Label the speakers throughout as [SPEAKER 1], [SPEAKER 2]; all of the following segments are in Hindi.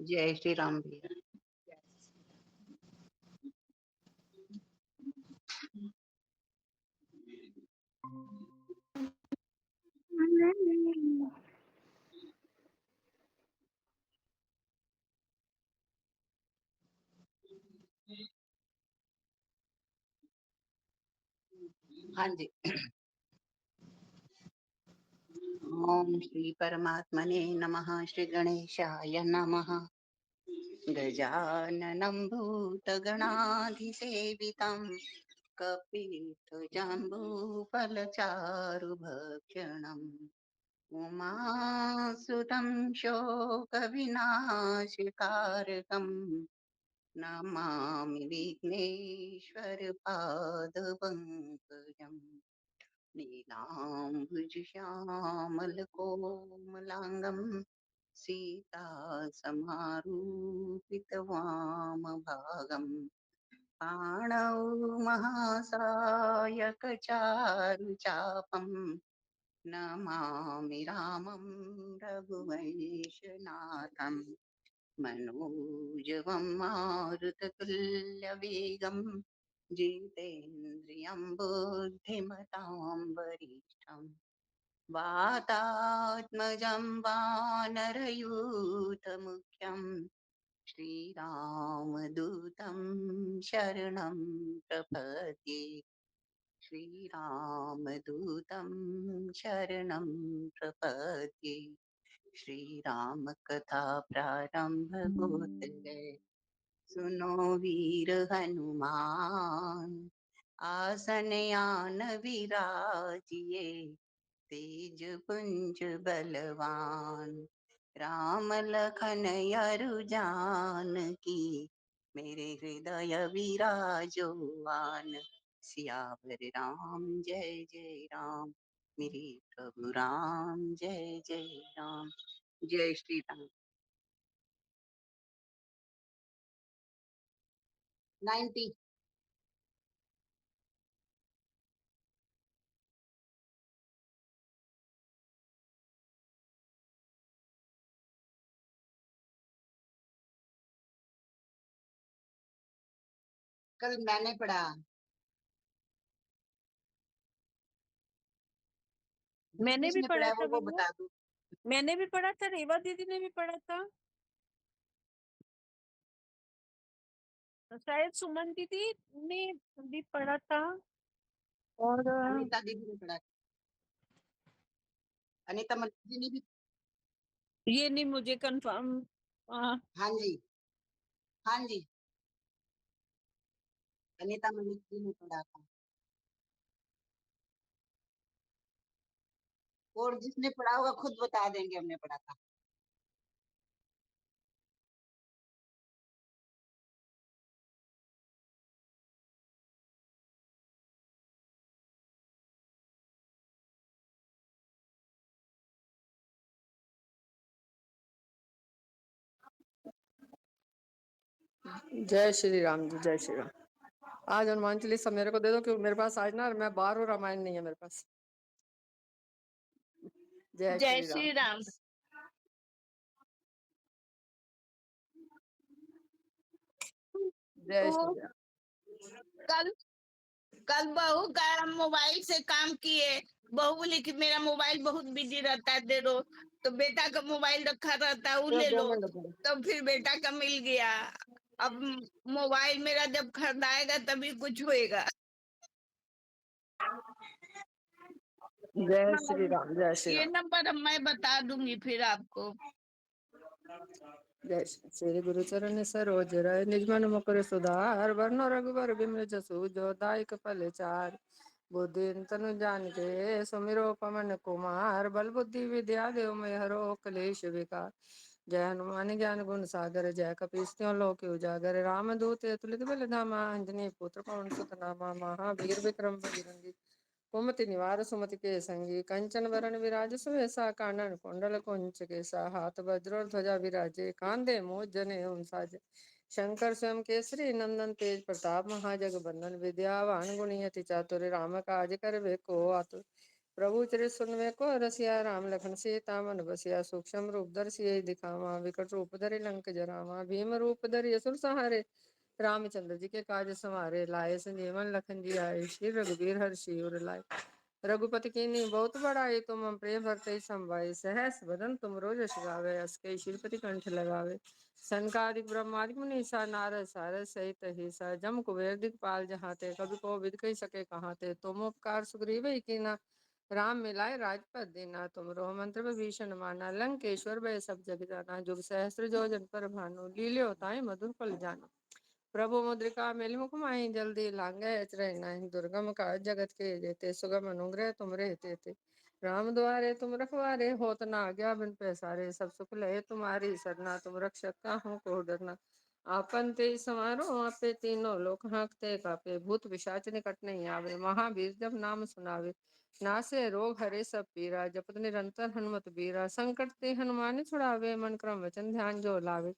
[SPEAKER 1] जय श्री राम भैया। हाँ जी। ओम श्री परमात्मने नमः। श्री गणेशाय नमः। गजाननं भूतगणाधिसेवितं कपित्थजम्बूफलचारुभक्षणम् उमासुतं शोकविनाशकारकम् नमामि विघ्नेश्वरपादपङ्कजम्। नीलाम्बुजश्यामलकोमलाङ्गं सीतासमारूपितवामभागम् पाणौ महासायकचारुचापम् नमामि रामं रघुवंशनाथम् मनोजवं मारुततुल्यवेगं जितेन्द्रियं बुद्धिमतां वरिष्ठम् वातात्मजं वानरयूथमुख्यं श्रीरामदूतं शरणं प्रपद्ये। श्रीरामदूतं शरणं प्रपद्ये। श्रीराम कथा प्रारंभ होत है। सुनो वीर हनुमान आसन आन विराजिए तेज पुंज बलवान राम लखन अरु जान की मेरे हृदय विराजो आन सियावर राम जय जय राम मेरे प्रभु राम जय जय राम। जय श्री राम। 90। कल मैंने पढ़ा।
[SPEAKER 2] मैंने भी
[SPEAKER 1] किसने पढ़ा
[SPEAKER 2] पढ़ा
[SPEAKER 1] है
[SPEAKER 2] था
[SPEAKER 1] वो
[SPEAKER 2] भैया।
[SPEAKER 1] बता दो।
[SPEAKER 2] मैंने भी पढ़ा था, रेवा दीदी ने भी पढ़ा था, शायद सुमन दीदी ने भी पढ़ा था, और
[SPEAKER 1] अनीता दीदी ने पढ़ा। अनीता मलिक जी ने भी।
[SPEAKER 2] ये नहीं मुझे कंफर्म।
[SPEAKER 1] हाँ जी। हाँ जी। अनीता मलिक जी ने पढ़ा था। और जिसने पढ़ा होगा खुद बता देंगे हमने पढ़ा था।
[SPEAKER 3] जय श्री राम जी, जय श्री राम। आज हनुमान चालीसा मेरे को दे दो, क्योंकि मेरे पास आज ना मैं 12 रामायण नहीं है मेरे पास। जय
[SPEAKER 2] जय
[SPEAKER 3] श्री राम।
[SPEAKER 2] श्री राम।
[SPEAKER 3] जय
[SPEAKER 2] तो
[SPEAKER 3] श्री राम।
[SPEAKER 2] कल कल बहू का मोबाइल से काम किए। बहू बोली कि मेरा मोबाइल बहुत बिजी रहता है, दे दो। तो बेटा का मोबाइल रखा रहता है, वो ले लो। तब फिर बेटा का मिल गया। अब मोबाइल मेरा जब खरीदाएगा तभी कुछ होएगा।
[SPEAKER 3] जय श्री राम। जय श्री
[SPEAKER 2] ये
[SPEAKER 3] राम।
[SPEAKER 2] नंबर मैं बता दूंगी फिर आपको।
[SPEAKER 3] जय श्री गुरु चरण सरोज रय निज मन मुकुर सुधार वरनो रघुबर बिमल जसु जो दायक फल चार बुद्धि तनु जान के सुमिरो पवन कुमार बल बुद्धि विद्या देव में हरो कलेश विकार जय हनुमान ज्ञान गुण सागर जय कपीस त्यों लोक उजागर राम दूत तुलित बल धामा अंजनी पुत्र पवन सुत नामा महावीर विक्रम बजरंगी कुमति निवार सुमति के संगी कंचन वरण विराज सुवेसा कानन कुंडल कुंच केसा हाथ वज्र और ध्वजा विराजे कांधे मोज जने साजे शंकर स्वयं केसरी नंदन तेज प्रताप महाजग बंदन विद्यावान गुणियति चातुर राम काज कर को आतुर प्रभु चरित सुनवे को रसिया, राम लखन सीता मन बसिया। सूक्ष्म रूप दर्शिये दिखावा, विकट रूप धरि लंक जरावा। भीम रूप धरि असुर संहारे, रामचंद्र जी के काज संवारे। लाए संजीवन लखन जी आए, श्री रघुबीर हर्षि उर लाए। रघुपति कीन्ही बहुत बड़ाई, तुम मम प्रिय भरते संभाई। सहस बदन तुम रोज यश गावे, अस कहि श्रीपति कंठ लगावे। सनकादिक ब्रह्मादिक मुनीसा, नारद सारद सहित हिसा। जम कुबेर दिखपाल जहाते, कवि को विद कही सके कहाते। तुम उपकार सुग्रीव कीना, राम मिलाए राजपद दीना। तुम रोह मंत्र विभीषण माना, लंकेश्वर भय सब जग जाना। जुग सहस्त्र जो जन पर भानु, लील्यो ताहि मधुर फल जानु। प्रभु मुद्रिका मेलि मुख माहि, जल्दी लांघे अचरज नाही। दुर्गम काज जगत के जेते, सुगम अनुग्रह तुम रे तेते। राम द्वारे तुम रखवारे, होत न आज्ञा बिन पैसारे। सब सुख लहे तुम्हारी सरना, तुम रक्षक काहू को डरना। आपन तेज समारो आपे, तीनों लोक हांकते कापे। भूत पिशाच निकट नहीं आवे, महावीर जब नाम सुनावे। नासे रोग हरे सब पीरा, जपत निरंतर हनुमत बीरा। संकट ते हनुमान छुड़ावे, मन क्रम वचन ध्यान जो लावे।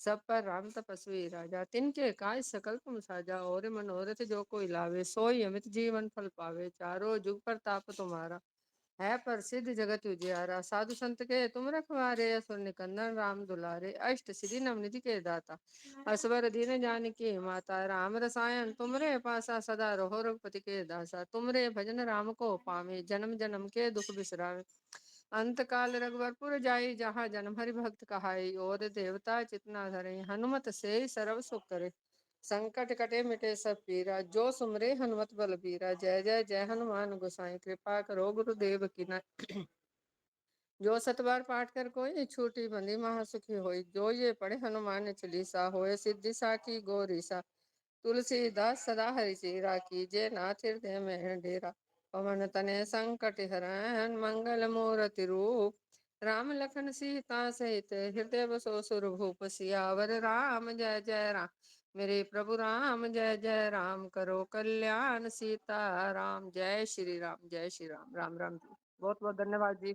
[SPEAKER 3] सब पर राम तपस्वी राजा, तिनके काज सकल तुम साजा। और मनोरथ जो कोई लावे, सोई अमित जीवन फल पावे। चारों जुग प्रताप तुम्हारा, है प्रसिद्ध जगत उजियारा। साधु संत के तुम रखवारे, असुर निकंदन राम दुलारे। अष्ट सिद्धि नवनिधि के दाता, असवर दीन जानकी माता। राम रसायन तुमरे पासा, सदा रहो रघुपति के दासा। तुमरे भजन राम को पावे, जन्म जन्म के दुख बिसरावे। अंत काल रघुवरपुर जाई, जहाँ जन्म हरि भक्त कहाई। और देवता चितना धरे, हनुमत से सर्व सुख करे। संकट कटे मिटे सब पीरा, जो सुमरे हनुमत बल बीरा। जय जय जय हनुमान गोसाई, कृपा करो गुरुदेव की ना। जो सतबार पाठ कर कोई, छूटी बंदी महासुखी होई। जो ये पढ़े हनुमान चालीसा, होए सिद्धि साखी गौरीसा। तुलसीदास सदा हरि चेरा, कीजे नाथ हृदय में डेरा। पवन तनय संकट हरन, मंगल मूर्ति रूप। राम लखन सीता सहित, हृदय बसो सुरभूप। सियावर राम जय जय राम, मेरे प्रभु राम जय जय राम। करो कल्याण सीता राम, जय श्री राम जय श्री राम। राम राम जी, बहुत बहुत धन्यवाद जी।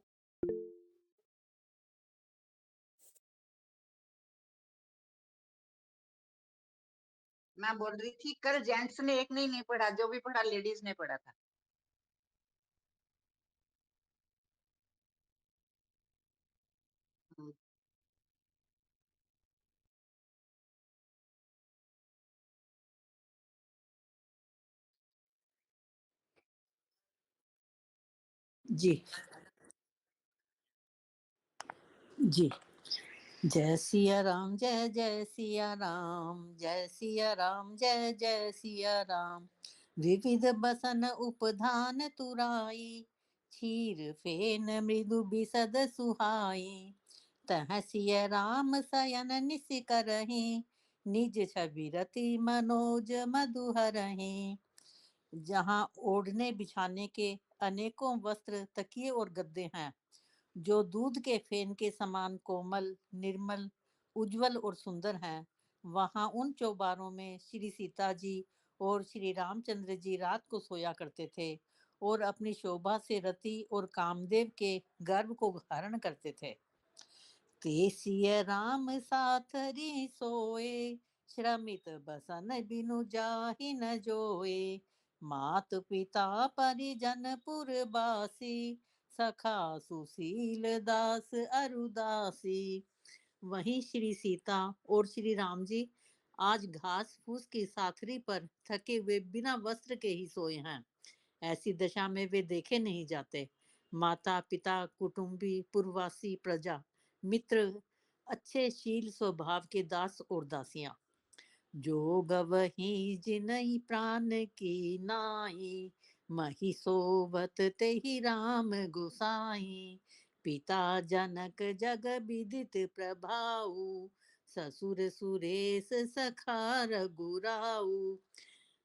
[SPEAKER 1] मैं बोल रही थी कल जेंट्स ने एक नहीं पढ़ा, जो भी पढ़ा लेडीज ने पढ़ा था। हम्म,
[SPEAKER 4] जी जी। जय सिया राम, जय जय सिया राम, जय सिया राम, जय जय सिया राम। विविध बसन उपधान तुराई, क्षीर फेन मृदु बिसद सुहाई। तह सिया राम सयन निस करहि, निज छवि रति मनोज मधुहरहि। जहाँ ओढ़ने बिछाने के अनेकों वस्त्र, तकिए और गद्दे हैं, जो दूध के फेन के समान कोमल, निर्मल, उज्जवल और सुंदर हैं, वहां उन चौबारों में श्री सीता जी और श्री रामचंद्र जी रात को सोया करते थे और अपनी शोभा से रति और कामदेव के गर्भ को हरण करते थे। तेसिय राम साथरी सोए, श्रमित बसन बिनु जाहि न जोए। मात पिता परिजन पुरबासी, सखा सुशील दास अरुदासी। वहीं श्री सीता और श्री राम जी आज घास फूस की साथरी पर थके हुए बिना वस्त्र के ही सोए हैं। ऐसी दशा में वे देखे नहीं जाते। माता पिता, कुटुंबी, पुरवासी, प्रजा, मित्र, अच्छे शील स्वभाव के दास और दासियां, जो गवही जिनहि प्राण की नाई। मही सोबत तेहि राम गोसाई। पिता जनक जग विदित प्रभाऊ, ससुर सुरेश सखा रघुराऊ।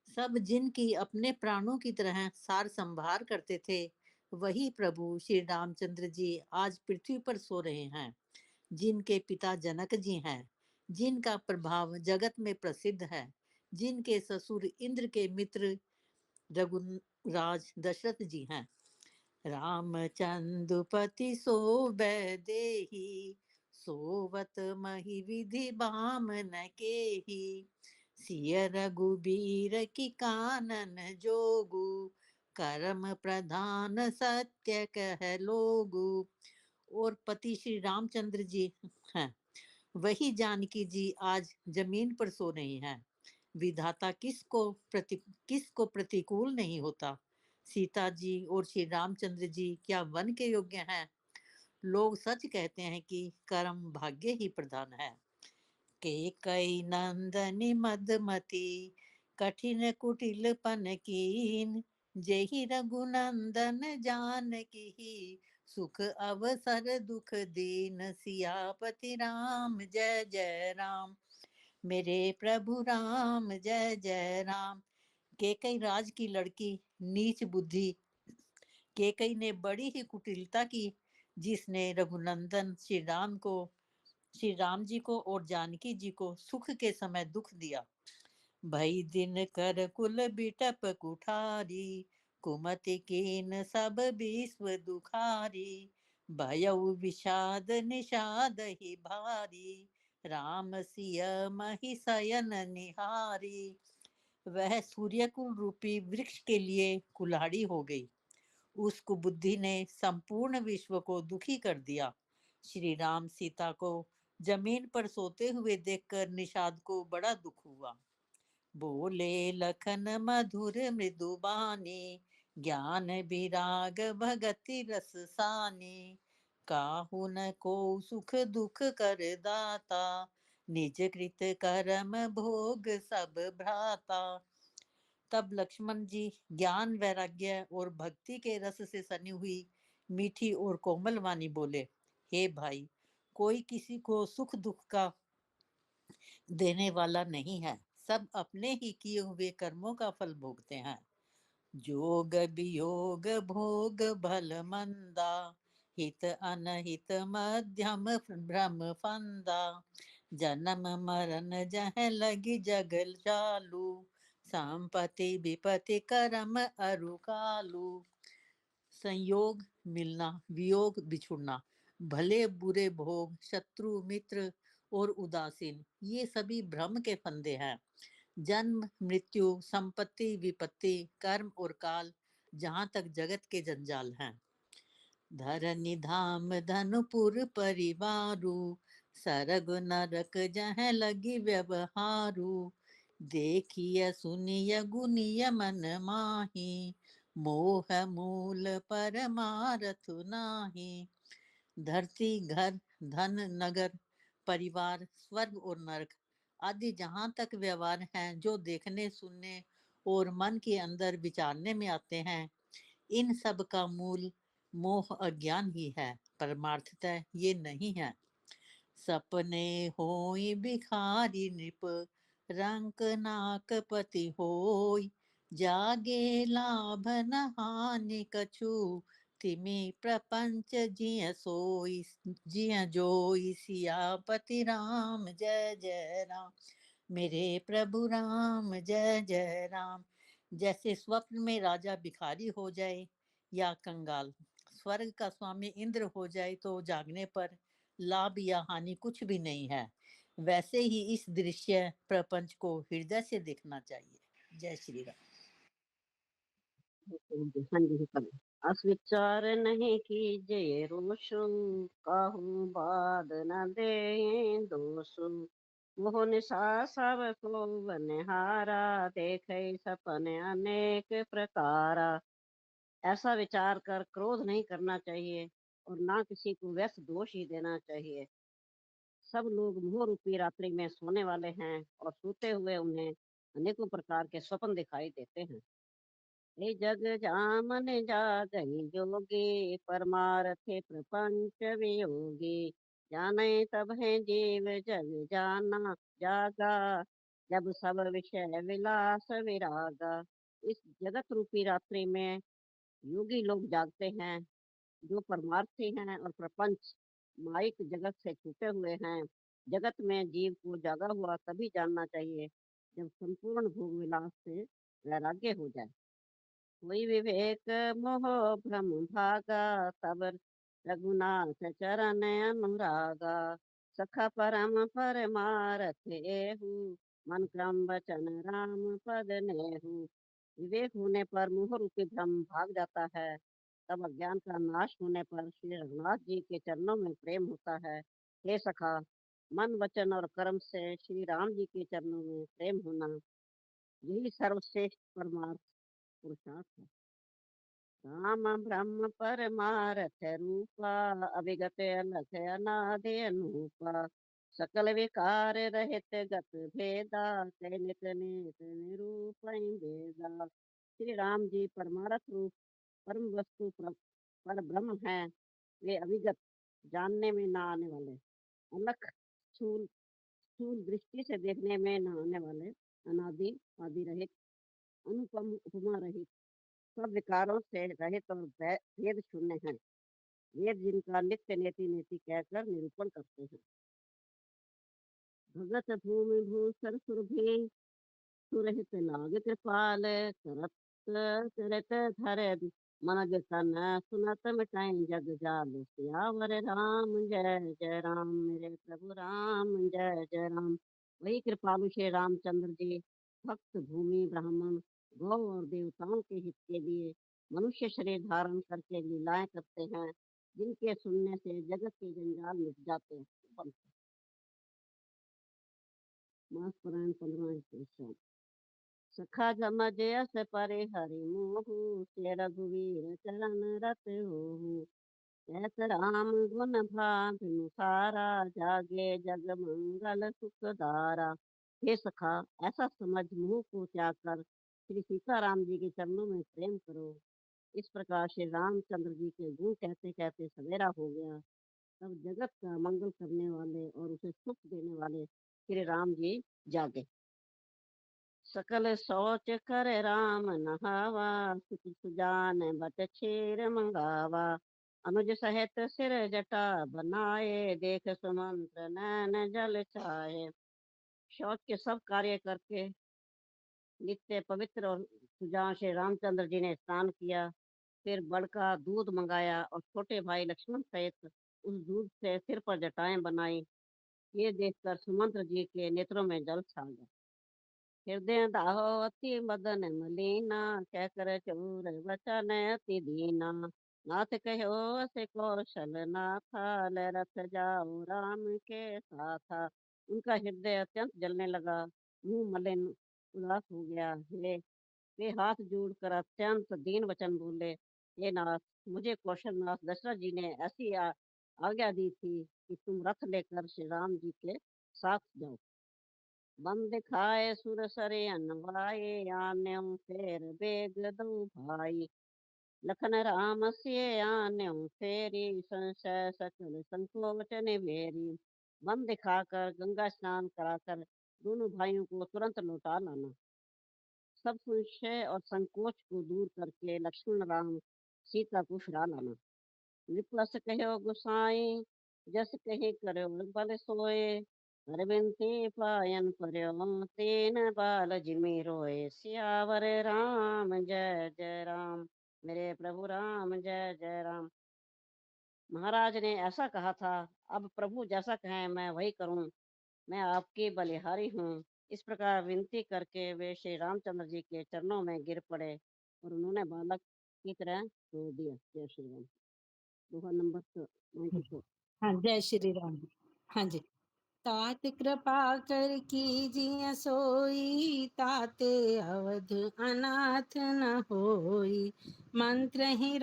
[SPEAKER 4] सब जिनकी अपने प्राणों की तरह सार संभार करते थे, वही प्रभु श्री रामचंद्र जी आज पृथ्वी पर सो रहे हैं। जिनके पिता जनक जी हैं, जिनका प्रभाव जगत में प्रसिद्ध है, जिनके ससुर इंद्र के मित्र रघुराज दशरथ जी हैं। रामचंद्रपति सो देहि, सोवत मही विधि बाम न केहि। सिय रघुबीर की कानन जोगु, कर्म प्रधान सत्य कह लोगु। और पति श्री रामचंद्र जी हैं, वही जानकी जी आज जमीन पर सो रही हैं। विधाता किसको प्रतिकूल नहीं होता। सीता जी और श्री रामचंद्र जी क्या वन के योग्य हैं? लोग सच कहते हैं कि कर्म भाग्य ही प्रधान है। के कई नंदनी मदमती कठिन कुटिलपन कीन, जेहि रघुनंदन जानकी सुख अवसर दुख दीन। सियापति राम जय जय राम, मेरे प्रभु राम जय जय राम। केकई राज की लड़की नीच बुद्धि, केकई ने बड़ी ही कुटिलता की, जिसने रघुनंदन श्री राम जी को और जानकी जी को सुख के समय दुख दिया। भई दिन कर कुल बिटप कुठारी, कुमति कीन सब विश्व दुखारी। भयउ विषाद निषाद ही भारी, राम सिय मही शयन निहारी। वह सूर्यकुल रूपी वृक्ष के लिए कुल्हाड़ी हो गई। उस कुबुद्धि ने संपूर्ण विश्व को दुखी कर दिया। श्री राम सीता को जमीन पर सोते हुए देखकर निषाद को बड़ा दुख हुआ। बोले लखन मधुर मृदुबानी, ज्ञान विराग भगति रस सानी। काहू न को सुख दुख कर दाता, निज कृत कर्म भोग सब भ्राता। तब लक्ष्मण जी ज्ञान वैराग्य और भक्ति के रस से सनी हुई मीठी और कोमल वाणी बोले, हे भाई, कोई किसी को सुख दुख का देने वाला नहीं है, सब अपने ही किए हुए कर्मों का फल भोगते हैं। जोग वियोग भोग भल मंदा, हित अनहित मध्यम भ्रम फंदा। जन्म मरण जह लगी जगल चालू, संपत्ति विपत्ति कर्म अरुकालू। संयोग मिलना, वियोग बिछुड़ना, भले बुरे भोग, शत्रु मित्र और उदासीन, ये सभी भ्रम के फंदे हैं। जन्म मृत्यु संपत्ति विपत्ति कर्म और काल, जहाँ तक जगत के जंजाल हैं। धरनि धाम धनुपुर परिवारु, सरग नरक जह लगी व्यवहारु। देखिय सुनिय गुनिय मन माही, मोह मूल परमारथ नाही। धरती घर धन नगर परिवार स्वर्ग और नरक आदि जहाँ तक व्यवहार हैं, जो देखने सुनने और मन के अंदर विचारने में आते हैं, इन सब का मूल मोह अज्ञान ही है, परमार्थतः ये नहीं है। सपने होई भिखारी नृप, रंक नाक पति होई। जागे लाभ न हानि कछु, तिमि प्रपंच जिय सोई। जिय जोई सियापति राम जय जय राम, मेरे प्रभु राम जय जय राम। जैसे स्वप्न में राजा भिखारी हो जाए या कंगाल, स्वर्ग का स्वामी इंद्र हो जाए तो जागने पर लाभ या हानि कुछ भी नहीं है, वैसे ही इस दृश्य प्रपंच को हृदय से देखना चाहिए। जय श्री राम।
[SPEAKER 5] हाँ जी कल अस विचार नहीं कीजिए रोशु, काहू बाद न दे दोषु। मोह निशा सब को बनिहारा, देखे सपने अनेक प्रकारा। ऐसा विचार कर क्रोध नहीं करना चाहिए और ना किसी को व्यर्थ दोष ही देना चाहिए। सब लोग मोह रूपी रात्रि में सोने वाले हैं और सोते हुए उन्हें अनेकों प्रकार के स्वप्न दिखाई देते हैं। हे जग जामन जागई जोगी, परमारथे प्रपंच वियोगी। जाने तब है जीव जग जाना, जागा जब सब विषय विलास विरागा। इस जगत रूपी रात्रि में योगी लोग जागते हैं, जो परमार्थी हैं और प्रपंच माइक जगत से छूटे हुए हैं। जगत में जीव को जागा हुआ तभी जानना चाहिए जब संपूर्ण भोग विलास से वैराग्य हो जाए। कोई विवेक मोह भ्रम भागा, तब रघुनाथ चरण अनुरागा। सखा परम परमारथ एहु, मन क्रम वचन राम पद नेहु। विवेक होने पर मोह रूपी भ्रम भाग जाता है। तब अज्ञान का नाश होने पर श्री रघुनाथ जी के चरणों में प्रेम होता है। हे सखा, मन वचन और कर्म से श्री राम जी के चरणों में प्रेम होना, यही सर्वश्रेष्ठ परमार्थ पुरुषार्थ है। राम ब्रह्म परमारथ रूपा, अविगत अलख अनादि अनूपा, सकल विकार रहित गत भेदा, नित नित निरूपण वेदा। श्री राम जी परमारथ रूप परम वस्तु पर ब्रह्म है। वे अविगत, जानने में ना आने वाले, अलख, स्थूल स्थूल दृष्टि से देखने में न आने वाले, अनादि आदि रहित, अनुपम उपमा रहित, सब विकारों से रहित और भेद शून्य है। वेद जिनका नित्य नेति नेति कहकर निरूपण करते हैं। भगत भूमि भूषण सुरभि, सुरहित लाग कृपाल, करत करत धर मन जतन, सुनत मिटाई जग जाल। सियावर राम जय जय राम, मेरे प्रभु राम जय जय राम। वही कृपालु श्री रामचंद्र जी भक्त भूमि ब्राह्मण गौ और देवताओं के हित के लिए मनुष्य शरीर धारण करके लीलाएं करते हैं, जिनके सुनने से जगत के जंजाल मिट जाते हैं। मास पुराण 15 सखा जम जयस परे हरि मोहु, से रघुवीर चरण रत होहु। कहत राम गुण भानु सारा, जागे जग मंगल सुखदारा। हे सखा, ऐसा समझ मुंह को त्याग कर श्री सीताराम जी के चरणों में प्रेम करो। इस प्रकार श्री रामचंद्र जी के गुण कहते कहते सवेरा हो गया। तब जगत का मंगल करने वाले और उसे सुख देने वाले श्री राम जी जागे। सकल सोच कर राम नहावा, सुख सुजान बट छेर मंगावा। अनुज सहित सिर जटा बनाए, देख सुमंत्र नैन जल छाए। शौच के सब कार्य करके नित्य पवित्र और सुजान श्री रामचंद्र जी ने स्नान किया। फिर बड़का दूध मंगाया और छोटे भाई लक्ष्मण सहित उस दूध से सिर पर जटाएं बनाई। ये देखकर सुमंत्र जी के नेत्रों में जल छा गया। हृदय दाहो अति मदन मलीना, कह कर चूर वचन अति दीना। नाथ कहो से कौशल नाथा, ले रथ जाओ राम के साथा। उनका हृदय अत्यंत जलने लगा, मुंह मलिन उदास हो गया। वे हाथ जोड़कर अत्यंत दीन वचन बोले, हे नाथ, मुझे कौशलनाथ दशरथ जी ने ऐसी आज्ञा दी थी कि तुम रथ लेकर श्री राम जी के साथ जाओ। बंद खाए सुर सरे अनवाए, आन्यों फेर बेग दो भाई। लखन राम से आन्यों फेरी, संशय सकल संकोच निवेरी। बंद दिखाकर गंगा स्नान कराकर दोनों भाइयों को तुरंत लौटा लाना। सब संशय और संकोच को दूर करके लक्ष्मण राम सीता को फिरा लाना। विपस कहो गुसाई, जस कही करो बल सोए। हरबिंती पायन पर्यो, तेन बाल जिमि रोए। सियावर राम जय जय राम, मेरे प्रभु राम जय जय राम। महाराज ने ऐसा कहा था, अब प्रभु जैसा कहें मैं वही करूं। मैं आपकी बलिहारी हूँ। इस प्रकार विनती करके वे श्री रामचंद्र जी के चरणों में गिर पड़े और उन्होंने बालक की तरह रो दिया। जय श्री राम। दोहा नंबर 94।
[SPEAKER 4] हाँ, जय श्री राम। हाँ जी। तात कृपा कर कीजिए सोई, तात अवध अनाथ न होई। मंत्र ही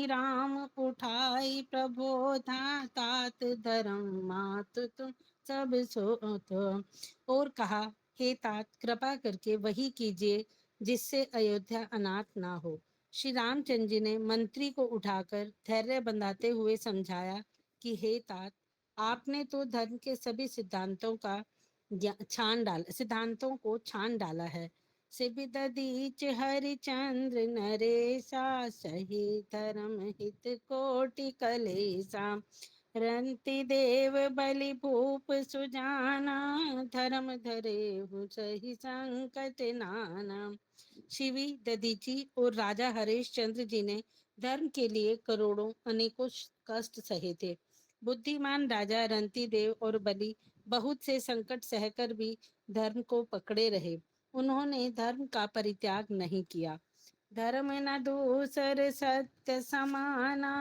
[SPEAKER 4] राम उठाई, प्रबोधा तात धर्म मात तुम सब सो। और कहा, हे तात, कृपा करके वही कीजिए जिससे अयोध्या अनाथ ना हो। श्री रामचंद्र जी ने मंत्री को उठाकर धैर्य बंधाते हुए समझाया कि हे तात, आपने तो धर्म के सभी सिद्धांतों को छान डाला है। सिबिददीच हरिचंद्र नरेशा, सही धर्म हित कोटि कलेसा। रंति देव बलि भूप सुजाना, धर्म धरे हूँ सही संकट नाना। शिवी ददीची और राजा हरिश्चंद्र जी ने धर्म के लिए करोड़ों अनेकों कष्ट सहे थे। बुद्धिमान राजा रंती देव और बलि बहुत से संकट सहकर भी धर्म को पकड़े रहे।
[SPEAKER 2] उन्होंने धर्म का परित्याग नहीं किया। धर्म न दूसर सत्य समाना,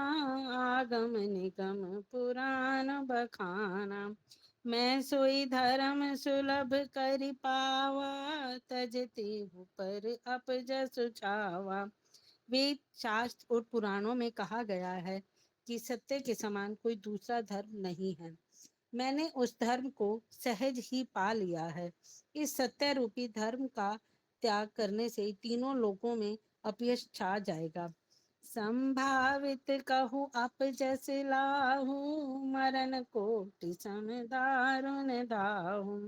[SPEAKER 2] आगम निगम पुराण बखाना। मैं सोई धर्म सुलभ करि पावा, तजते हूँ पर अपजस छावा। वेद शास्त्र और पुराणों में कहा गया है कि सत्य के समान कोई दूसरा धर्म नहीं है। मैंने उस धर्म को सहज ही पा लिया है। इस सत्य रूपी धर्म का त्याग करने से तीनों लोकों में अपयश छा जाएगा। संभावित कहूँ अपजस लाहू, मरण कोटि सम दारुण दाहू।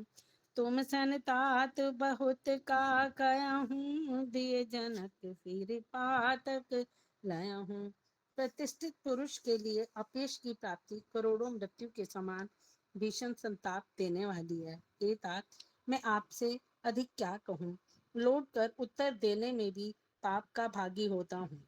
[SPEAKER 2] तुम संतात बहुत का कहूँ, दिए जनक फिर पातक लयहूँ। प्रतिष्ठित पुरुष के लिए अपयश की प्राप्ति करोड़ों मृत्यु के समान भीषण संताप देने वाली है। हे तात, मैं आपसे अधिक क्या कहूँ, लौट कर उत्तर देने में भी पाप का भागी होता हूँ।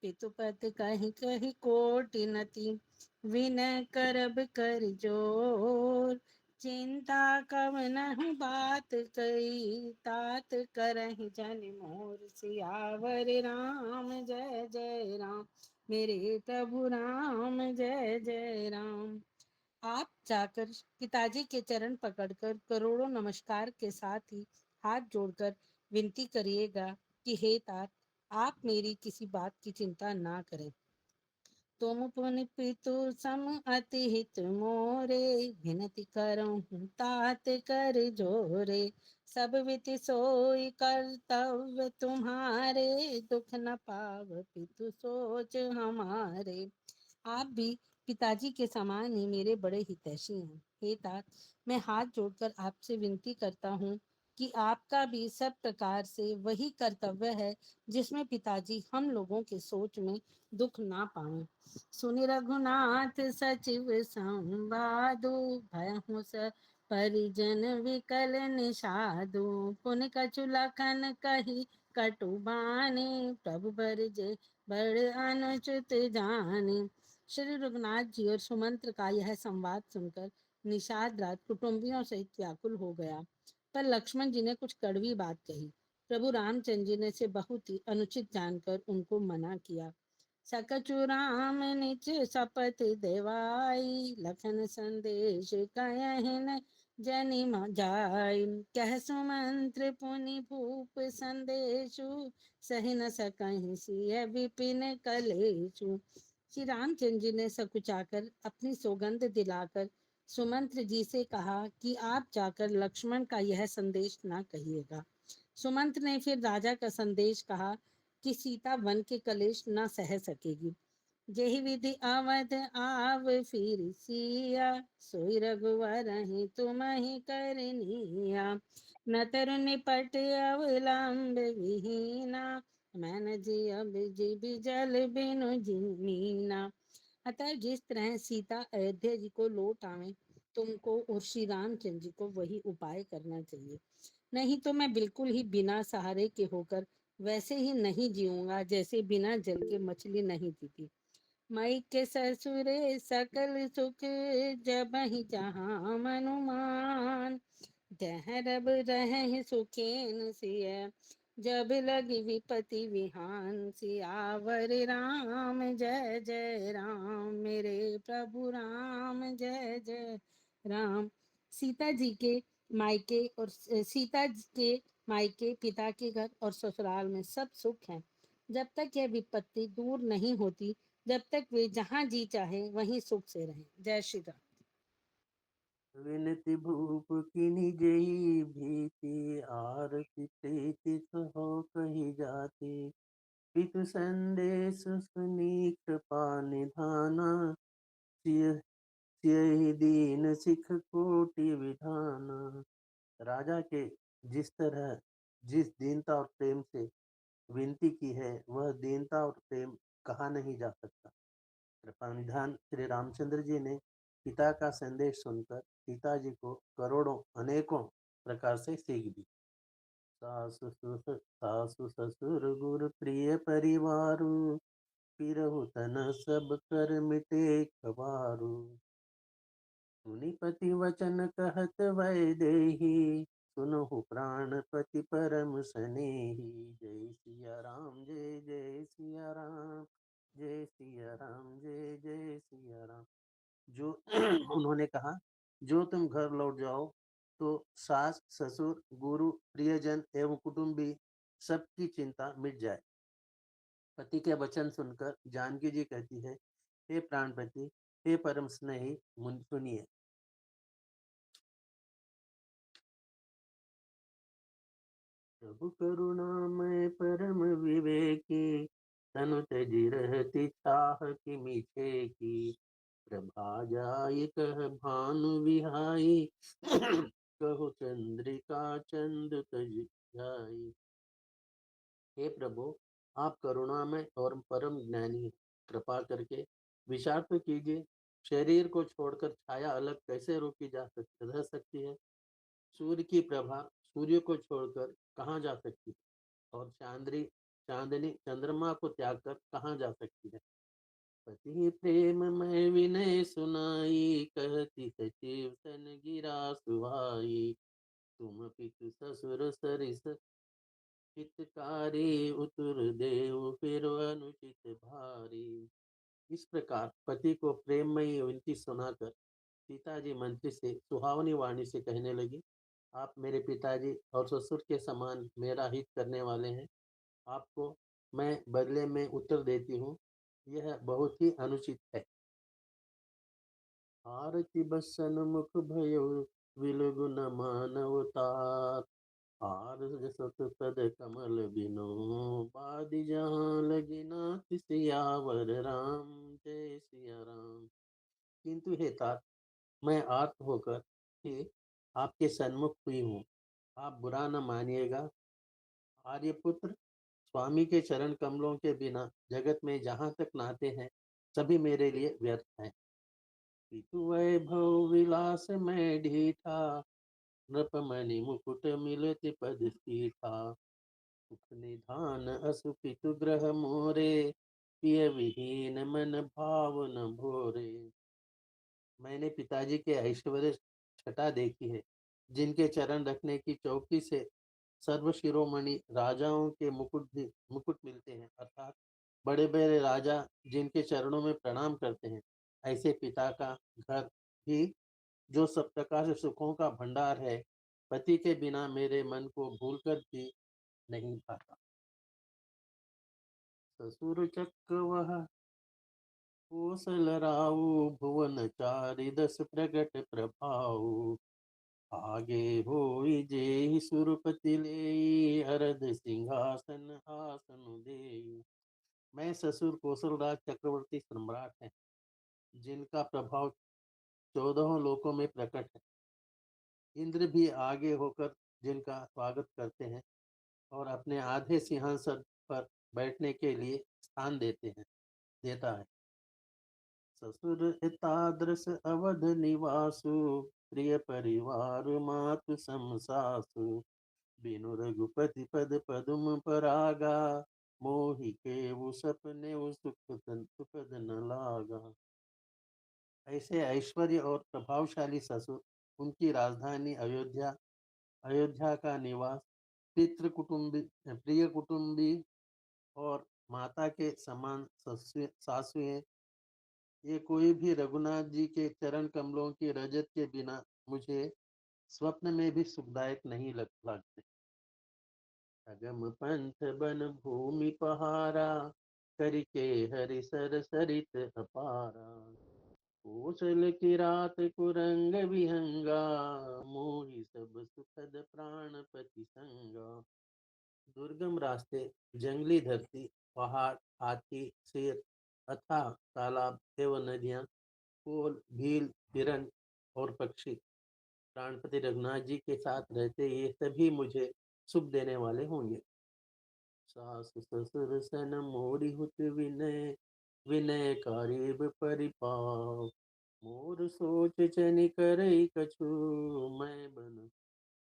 [SPEAKER 2] पितुपत कहीं कहीं कोटि नति, विनय करब कर जोर। चिंता कब नहु बात कही, तात करहि जन मोर। सियावर राम जय जय राम, मेरे प्रभु राम जय जय राम। आप जाकर पिताजी के चरण पकड़कर करोड़ों नमस्कार के साथ ही हाथ जोड़कर विनती करिएगा कि हे तात, आप मेरी किसी बात की चिंता ना करें। तुम पुनि पितु सम अति हित मोरे, विनती करहूँ तात कर जोरे। सब विधि सोई कर्तव्य तुम्हारे, दुख न पाव पितु सोच हमारे। आप भी पिताजी के समान ही मेरे बड़े हितैषी हैं। हे तात, मैं हाथ जोड़कर आपसे विनती करता हूँ कि आपका भी सब प्रकार से वही कर्तव्य है जिसमें पिताजी हम लोगों के सोच में दुख ना पाए। सुनि रघुनाथ सचिव संवादु, भयहु स परिजन विकल निषादु। पुन कछु लखन कही कटु बानी, प्रभु बरजे बड़ अनुचित जानी। श्री रघुनाथ जी और सुमंत्र का यह संवाद सुनकर निषाद राज कुटुंबियों सहित व्याकुल हो गया, पर लक्ष्मण जी ने कुछ कड़वी बात कही। प्रभु रामचंद्र जी ने से बहुत ही अनुचित जानकर उनको मना किया। सकचु राम निज शपथ देवाई, लखन संदेश कहन जनि जाय। कह सुमंत्र पुनि भूप संदेशु, सहि न सकहि सिय विपिन कलेशु। श्री रामचंद्र जी ने सकुचाकर अपनी सौगंध दिलाकर सुमंत्र जी से कहा कि आप जाकर लक्ष्मण का यह संदेश ना कहिएगा। सुमंत्र ने फिर राजा का संदेश कहा कि सीता वन के कलेश न सह सकेगी। जेहि विधि अवध आव फिर सिया, सोई रघुवर ही तुम ही करनिया। न तरु निपट अवलंब विहीना, मैन जी अब जी जल बिनु जीना। अतः जिस तरह सीता अयोध्या जी को लौट आवे, तुमको और श्री रामचंद्र जी को वही उपाय करना चाहिए। नहीं तो मैं बिल्कुल ही बिना सहारे के होकर वैसे ही नहीं जीऊंगा जैसे बिना जल के मछली नहीं जीती। मई के ससुरे सकल सुख, जब ही जहाँ मनुमान। दहरब रह सुखेन सिय, जब लगी विपति विहान। सियावर राम जय जय राम, मेरे प्रभु राम जय जय राम। सीता जी के मायके और सीता जी के मायके, पिता के घर और ससुराल में सब सुख है। जब तक यह विपत्ति दूर नहीं होती, जब तक वे जहाँ जी चाहे वहीं सुख से रहें। जय श्री राम।
[SPEAKER 6] विनति भूप किनि जेहि भीति, आर प्रीति हो कही जाती। पितु संदेश सुनी कृपा निधाना, सियहि दीन सिख कोटि विधाना। राजा के जिस तरह जिस दीनता और प्रेम से विनती की है, वह दीनता और प्रेम कहा नहीं जा सकता। कृपा निधान श्री रामचंद्र जी ने पिता का संदेश सुनकर सीता जी को करोड़ों अनेकों प्रकार से सीख दी। सासु ससुर गुर प्रिय परिवारु, पिरहु तन सब कर मिटे खबारू। मुनिपति वचन कहत वै देही, सुनहु प्राणपति परम स्नेही। जय सिया राम, जय जय सिया राम, जय सिया राम, जय जय सिया राम। जो उन्होंने कहा, जो तुम घर लौट जाओ तो सास, ससुर, गुरु, प्रियजन एवं कुटुंबी सबकी चिंता मिट जाए। पति के वचन सुनकर जानकी जी कहती है, हे प्राणपति, हे परम स्नेही, सुनिए। प्रभु करुणामय परम विवेकी, तनु तजि रहती चाह की मीठे की। प्रभा जाई कह भानु विहाई, कहो चंद्रिका चंद तज जाई। हे प्रभु, आप करुणामय और परम ज्ञानी हैं। कृपा करके विचार तो कीजिए, शरीर को छोड़कर छाया अलग कैसे रोकी रह सकती है। सूर्य की प्रभा सूर्य को छोड़कर कहाँ जा सकती है, और चांदनी चंद्रमा को त्याग कर कहाँ जा सकती है। पति प्रेम में विनय सुनाई, कहती सचिव सन गिरा सुहाई। तुम पितु ससुर सरिस हितकारी, उतुर देव फिर अनुचित भारी। इस प्रकार पति को प्रेममयी विनती सुनाकर पिताजी मंत्री से सुहावनी वाणी से कहने लगी, आप मेरे पिताजी और ससुर के समान मेरा हित करने वाले हैं। आपको मैं बदले में उत्तर देती हूँ, यह बहुत ही अनुचित है। आरती बसन मुख भयो, विलगु न मानवतार। आर सत पद कमल बिनो, बादि जहाँ लगी नाथ सियावर राम, जय सिया राम। किंतु हे तात, मैं आर्त होकर ही आपके सन्मुख हुई हूँ, आप बुरा न मानिएगा। आर्यपुत्र, स्वामी के चरण कमलों के बिना जगत में जहाँ तक नाते हैं सभी मेरे लिए व्यर्थ हैं। पितु वैभव विलास में ढीठा, नृपमणि मुकुट मिलति पद सीठा। सुख निधान असु पितु ग्रह मोरे, पिय विहीन मन भाव न भोरे। मैंने पिताजी के ऐश्वर्य छटा देखी है, जिनके चरण रखने की चौकी से सर्व शिरोमणि राजाओं के मुकुट मिलते हैं, अर्थात बड़े बड़े राजा जिनके चरणों में प्रणाम करते हैं। ऐसे पिता का घर भी जो सब प्रकार से सुखों का भंडार है, पति के बिना मेरे मन को भूलकर भी नहीं पाता। ससुर चक्रवह कोसल राऊ, भुवन चारि दस प्रगट प्रभाऊ। आगे होई जेहि सुरपति लेई, अरद सिंहासन आसन देई। मैं ससुर कौशलराज चक्रवर्ती सम्राट है, जिनका प्रभाव 14 लोकों में प्रकट है। इंद्र भी आगे होकर जिनका स्वागत करते हैं और अपने आधे सिंहासन पर बैठने के लिए स्थान देता है। ससुर एतादृश अवध निवासु, प्रिय परिवार मातु समसासु। बिनु रघुपति पद पदुम परागा, मोहि केवु सपने सुपद न लागा। ऐसे ऐश्वर्य और प्रभावशाली ससुर, उनकी राजधानी अयोध्या का निवास, प्रिय कुटुंबी और माता के समान सासुएं, ये कोई भी रघुनाथ जी के चरण कमलों की रजत के बिना मुझे स्वप्न में भी सुखदायक नहीं लगते। अगम पंथ बन भूमि पहारा, करके हरि सर सरित अपारा। कौशल की रात कुरंग विहंगा, मोहि सब सुखद प्राणपति संगा। दुर्गम रास्ते, जंगली धरती, पहाड़, हाथी, शेर, अथाह तालाब एवं नदियां, फूल, भील, हिरण और पक्षी प्राणपति रघुनाथ जी के साथ रहते ये सभी मुझे सुख देने वाले होंगे। सास ससुर सन मोरी हुत विनय, विनय कारीब परिपाव। मोर सोच चनि करई कछु, मैं बन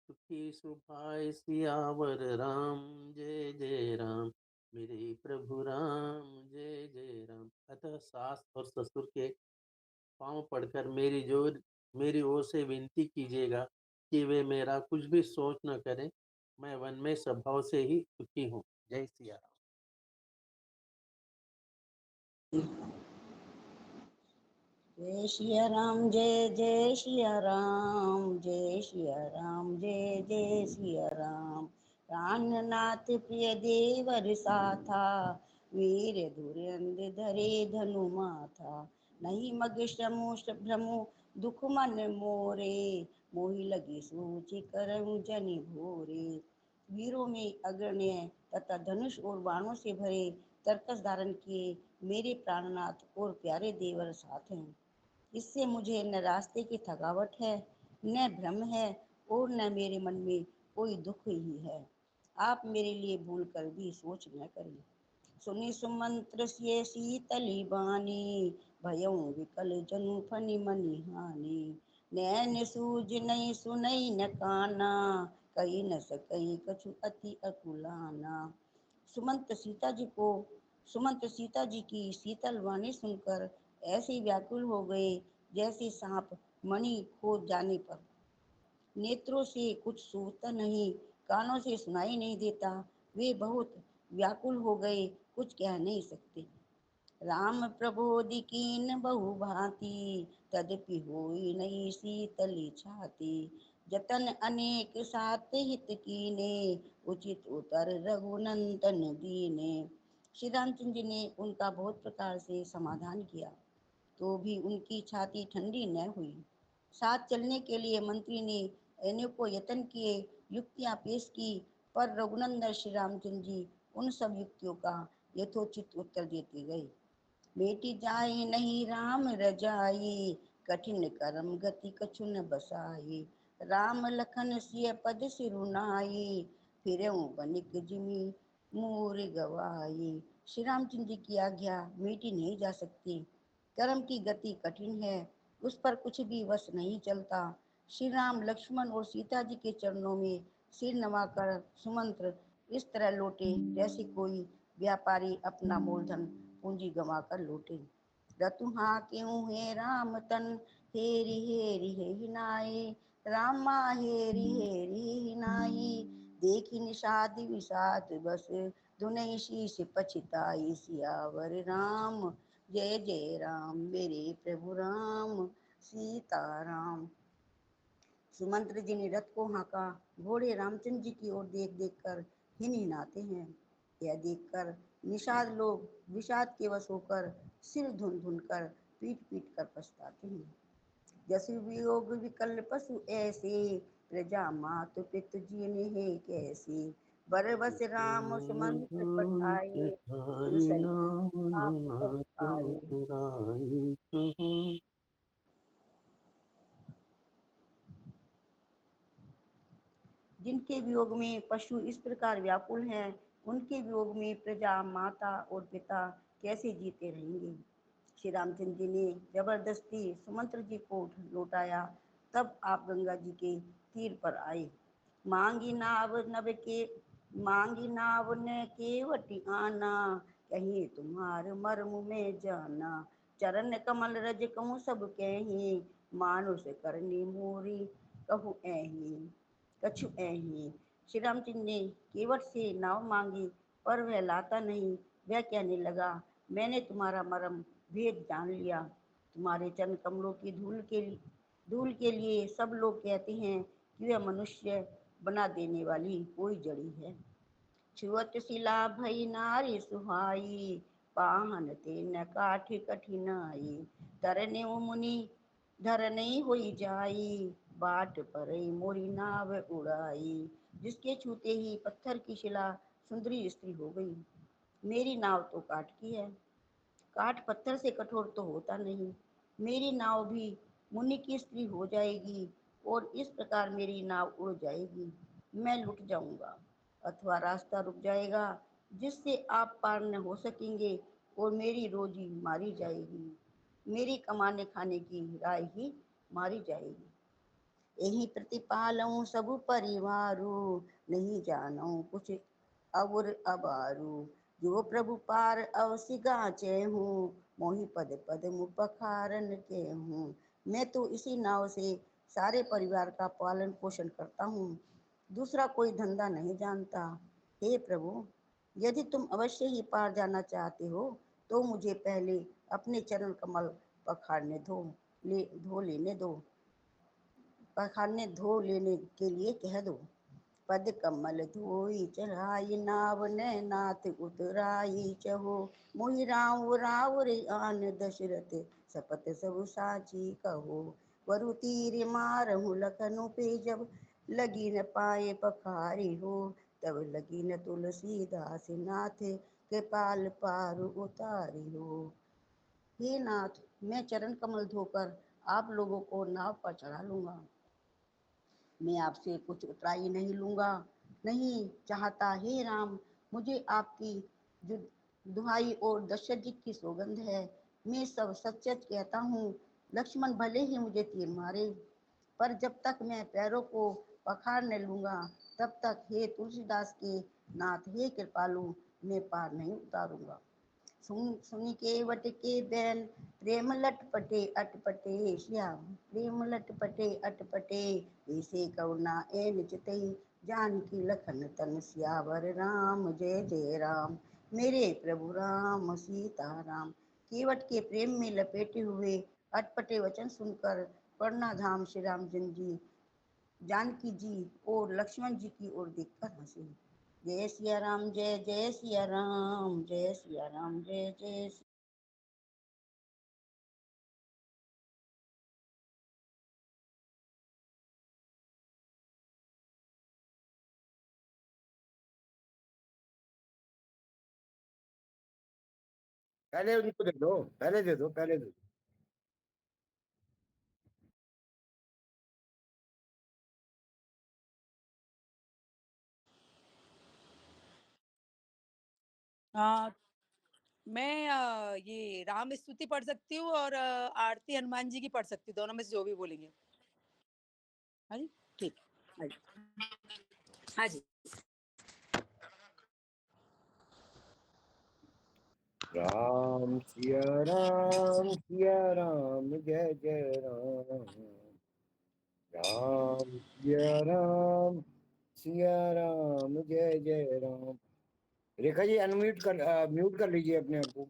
[SPEAKER 6] सुखी सुभाय सियावर राम, जय जय राम। मेरे प्रभु राम, जय जय राम। अतः सास और ससुर के पांव पड़कर मेरी ओर से विनती कीजिएगा कि वे मेरा कुछ भी सोच न करें। मैं वन में स्वभाव से ही सुखी हूँ। जय सिया राम।
[SPEAKER 5] जय सिया राम, जय जय सिया राम, जय सिया राम, जय जय सिया राम। प्राणनाथ प्रिय देवर साथा, वीर धुरंध धरे धनु माथा। नहीं मग श्रमु भ्रमु दुख मन मोरे, मोहि लगी सूचि करऊं जनि भोरे। वीरों में अग्रण्य तथा धनुष और बाणों से भरे तरकस धारण किए मेरे प्राणनाथ और प्यारे देवर साथ हैं। इससे मुझे न रास्ते की थकावट है, न भ्रम है और न मेरे मन में कोई दुख ही है। आप मेरे लिए भूल कर भी सोच न करें। सुनि सुमंत्र सिय शीतली बानी, भयउ विकल जनु फनि मनि हानि। नैन सूझ नहीं सुनई न काना, कही न सकई कछु अति अकुलाना। सुमंत सीता जी की शीतल वाणी सुनकर ऐसे व्याकुल हो गए जैसे सांप मणि खो जाने पर। नेत्रों से कुछ सूझता नहीं, कानों से सुनाई नहीं देता। वे बहुत व्याकुल हो गए, कुछ कह नहीं सकते। राम प्रबोधि कीन बहु भांति, तदपि होई नहीं शीतली छाती। जतन अनेक सात हित कीने, उचित उतर रघुनंदन दीने। श्री रामचंद्र जी ने उनका बहुत प्रकार से समाधान किया, तो भी उनकी छाती ठंडी न हुई। साथ चलने के लिए मंत्री ने अनेकों यत्न किए, युक्तियां पेश की, पर रघुनंदन श्री रामचंद्र जी उन सब युक्तियों का यथोचित उत्तर देते गए। बेटी जाए नहीं राम रजाई, कठिन करम गति कछु न बसाई। राम लखन सिय पद सिरुनाई, फिरऊं बनिक जिमि मूर गवाई। श्री रामचंद्र जी की आज्ञा मीठी नहीं जा सकती। कर्म की गति कठिन है, उस पर कुछ भी वश नहीं चलता। श्री राम लक्ष्मण और सीता जी के चरणों में सिर नवाकर सुमंत्र इस तरह लौटे जैसे कोई व्यापारी अपना मूलधन पूंजी गंवा कर लौटे। रतुहा क्यों है राम तन, हेरी हेरी हे हिनाए। रामा हेरी हेरी हिनाई, देखी निषाद विषाद बस। धुनई शीश पछिताई सियावर राम, जय जय राम मेरे प्रभु राम सीताराम। सुमंत्र जी ने रथ को हाँका। घोड़े रामचंद्र जी की ओर देख देख कर हिनहिनाते हैं। यह देखकर निषाद लोग विषाद के वश होकर सिर धुन धुन कर पीट पीट कर पछताते हैं। जसु वियोग विकल पशु ऐसे, प्रजा मात पित जीने है कैसे। बरबस राम सुमंत्र पठाए, सुरसई आप सब आए। जिनके वियोग में पशु इस प्रकार व्याकुल हैं, उनके वियोग में प्रजा माता और पिता कैसे जीते रहेंगे। श्री रामचंद्र जी ने जबरदस्ती सुमंत्र जी को लौटाया। तब आप गंगा जी के तीर पर आए। मांगी नाव न केवटी आना, कहीं तुम्हार मर्म में जाना। चरण कमल रज कहूँ सब कहीं, मानुष करनी मोरी कहूँ ऐही कछु ऐही। श्री रामचंद्र ने केवट से नाव मांगी, पर वह लाता नहीं। वह कहने लगा, मैंने तुम्हारा मर्म भेद जान लिया। तुम्हारे चरण कमलों की धूल के लिए सब लोग कहते हैं कि वह मनुष्य बना देने वाली कोई जड़ी है। छुअत शिला भई नारी सुहाई, पाहन ते न काठ कठिनाई। तरने मुनि धरने होई जाई, बाट पर मोरी नाव उड़ाई। जिसके छूते ही पत्थर की शिला सुंदरी स्त्री हो गई। मेरी नाव तो काठ की है, काठ पत्थर से कठोर तो होता नहीं। मेरी नाव भी मुनि की स्त्री हो जाएगी और इस प्रकार मेरी नाव उड़ जाएगी। मैं लुट जाऊंगा अथवा रास्ता रुक जाएगा, जिससे आप पार न हो सकेंगे और मेरी रोजी मारी जाएगी। मेरी कमाने खाने की राह ही मारी जाएगी। यही प्रतिपालऊं सब परिवारू, नहीं जानूं कुछ अवर अबारू। जो प्रभु पार अवसि गाचे हूँ, मोहि पद पद मुपखारन के हूँ। मैं तो इसी नाव से
[SPEAKER 7] सारे परिवार का पालन पोषण करता हूँ, दूसरा कोई धंधा नहीं जानता। हे प्रभु, यदि तुम अवश्य ही पार जाना चाहते हो तो मुझे पहले अपने चरण कमल पखारने धो लेने के लिए कह दो। पद कमल धोई चढ़ाई नाव ने नाथ उतराई चहो, मोहि राव राव रे आन दशरथ सपत सब साची कहो। वरु तीर मारहु लखनु पे जब लगी न पाए पखारी हो, तब लगी न तुलसीदास नाथ कृपाल पार उतारी हो। हे नाथ, मैं चरण कमल धोकर आप लोगों को नाव पर चढ़ा लूंगा, मैं आपसे कुछ उतराई नहीं लूंगा, नहीं चाहता। हे राम, मुझे आपकी दुहाई और दशरथ जी की सौगंध है, मैं सब सच सच कहता हूँ। लक्ष्मण भले ही मुझे तीर मारे, पर जब तक मैं पैरों को पखार न लूंगा तब तक हे तुलसीदास के नाथ, हे कृपालु, मैं पार नहीं उतारूंगा। सुनी केवट के बैन प्रेम लटपटे अटपटे श्याम, प्रेम लटपटे अटपटे ऐसे करुणा एन चितई, जानकी लखन तन सियावर राम जय जय राम। मेरे प्रभु राम सीता राम। केवट के प्रेम में लपेटे हुए अटपटे वचन सुनकर धाम श्री रामचंद्र जी जानकी जी और लक्ष्मण जी की ओर देखकर हंसे। जय सिया राम, जय जय सिया राम, जय सिया राम, जय जय।
[SPEAKER 8] पहले उनको दे दो, पहले दे दो, पहले दे दो।
[SPEAKER 9] हाँ, मैं ये राम स्तुति पढ़ सकती हूँ और आरती हनुमान जी की पढ़ सकती हूँ, दोनों में से जो भी बोलेंगे। हाँ जी, ठीक। हाँ जी, हाँ जी।
[SPEAKER 8] राम सिया राम जय जय राम, राम सिया राम जय जय राम। रेखा जी म्यूट कर लीजिए अपने आप को।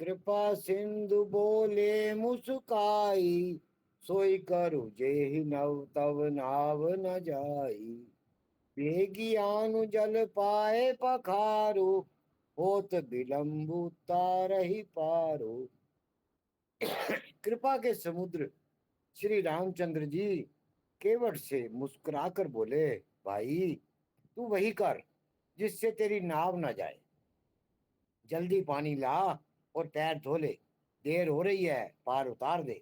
[SPEAKER 8] कृपा सिंधु बोले मुस्काई, सोई करू जेहि नव तव नाव न जाई। बेगियानु जल पाए पखारो, होत विलंबु तारहि पारो। कृपा के समुद्र श्री रामचंद्र जी केवट से मुस्कुराकर बोले, भाई तू वही कर जिससे तेरी नाव न जाए। जल्दी पानी ला और पैर धो ले, देर हो रही है, पार उतार दे।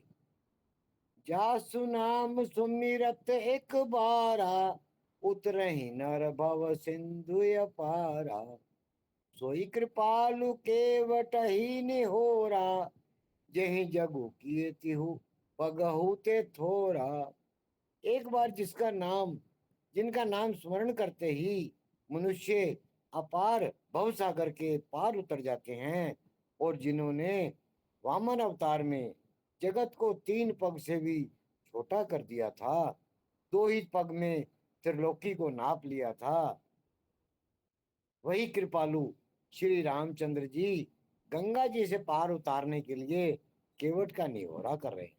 [SPEAKER 8] जासु नाम सुमिरत एक बारा, उतरहि नर भव सिंधु अपारा। सोई कृपालु केवट ही निहोरा, जहि जगु किए तिहु पगहु ते थोरा। एक बार जिनका नाम स्मरण करते ही मनुष्य अपार भवसागर के पार उतर जाते हैं, और जिन्होंने वामन अवतार में जगत को 3 पग से भी छोटा कर दिया था, 2 ही पग में त्रिलोकी को नाप लिया था, वही कृपालु श्री रामचंद्र जी गंगा जी से पार उतारने के लिए केवट का निहोरा कर रहे हैं।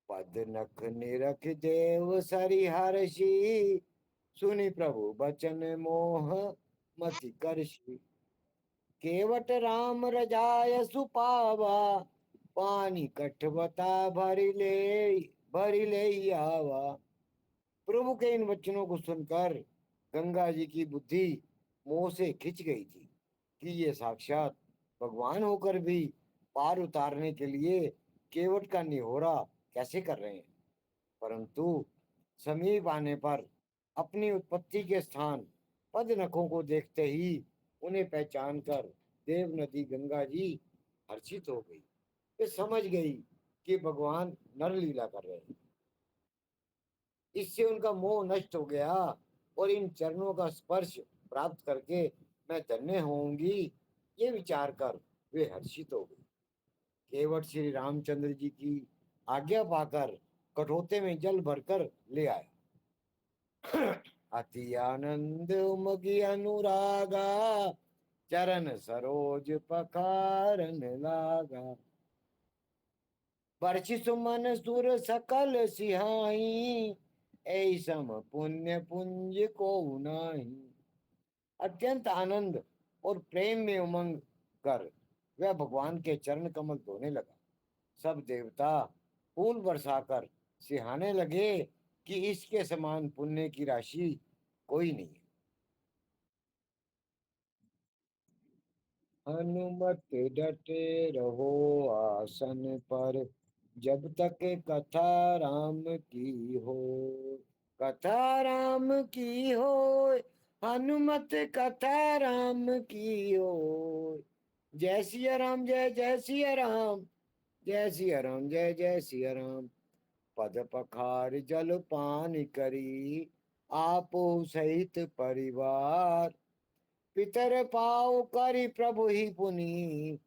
[SPEAKER 8] पद नख निरख देव सरिहर्षि, सुनि प्रभु बचन मोह मति करषि। केवट राम रजाय सुपावा, पानी कठवता भरि ले आवा। प्रभु के इन वचनों को सुनकर गंगा जी की बुद्धि मोह से खिंच गई थी कि ये साक्षात भगवान होकर भी पार उतारने के लिए केवट का निहोरा कैसे कर रहे हैं। परंतु समीप आने पर अपनी उत्पत्ति के स्थान पद नखों को देखते ही उन्हें पहचान कर देव नदी गंगा जी हर्षित हो गई। वे समझ गई कि भगवान नरलीला कर रहे हैं। इससे उनका मोह नष्ट हो गया और इन चरणों का स्पर्श प्राप्त करके मैं धन्य होंगी, ये विचार कर वे हर्षित हो गई। केवट श्री रामचंद्र जी की आज्ञा पाकर कठोते में जल भरकर ले आया। अति आनंद उमगी अनुरागा, चरण सरोज पखारन लागा। बरछि सुमन सुर सकल सिहाई, ऐसम पुण्य पुंज को नाही। अत्यंत आनंद और प्रेम में उमंग कर वह भगवान के चरण कमल धोने लगा। सब देवता फूल बरसाकर सिहाने लगे कि इसके समान पुण्य की राशि कोई नहीं है। हनुमत डटे रहो आसन पर, जब तक कथा राम की हो। कथा राम की हो, हनुमत कथा राम की हो। जय सिया राम, जय जय सिया राम, जय सिया राम, जय जय सिया राम। पद पखार जल पान करी, आपो सहित परिवार। पितर पाव करी प्रभु ही पुनि,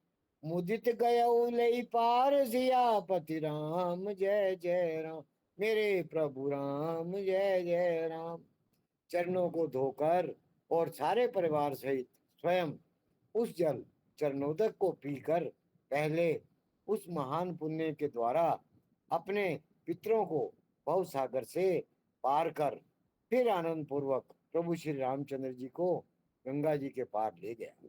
[SPEAKER 8] मुदित गयो लई पार। सियापति राम जय जय राम, मेरे प्रभु राम जय जय राम। चरणों को धोकर और सारे परिवार सहित स्वयं उस जल चरणोदक को पीकर पहले उस महान पुण्य के द्वारा अपने पितरों को भव सागर से पार कर फिर आनंद पूर्वक प्रभु श्री रामचंद्र जी को गंगा जी के पार ले गया।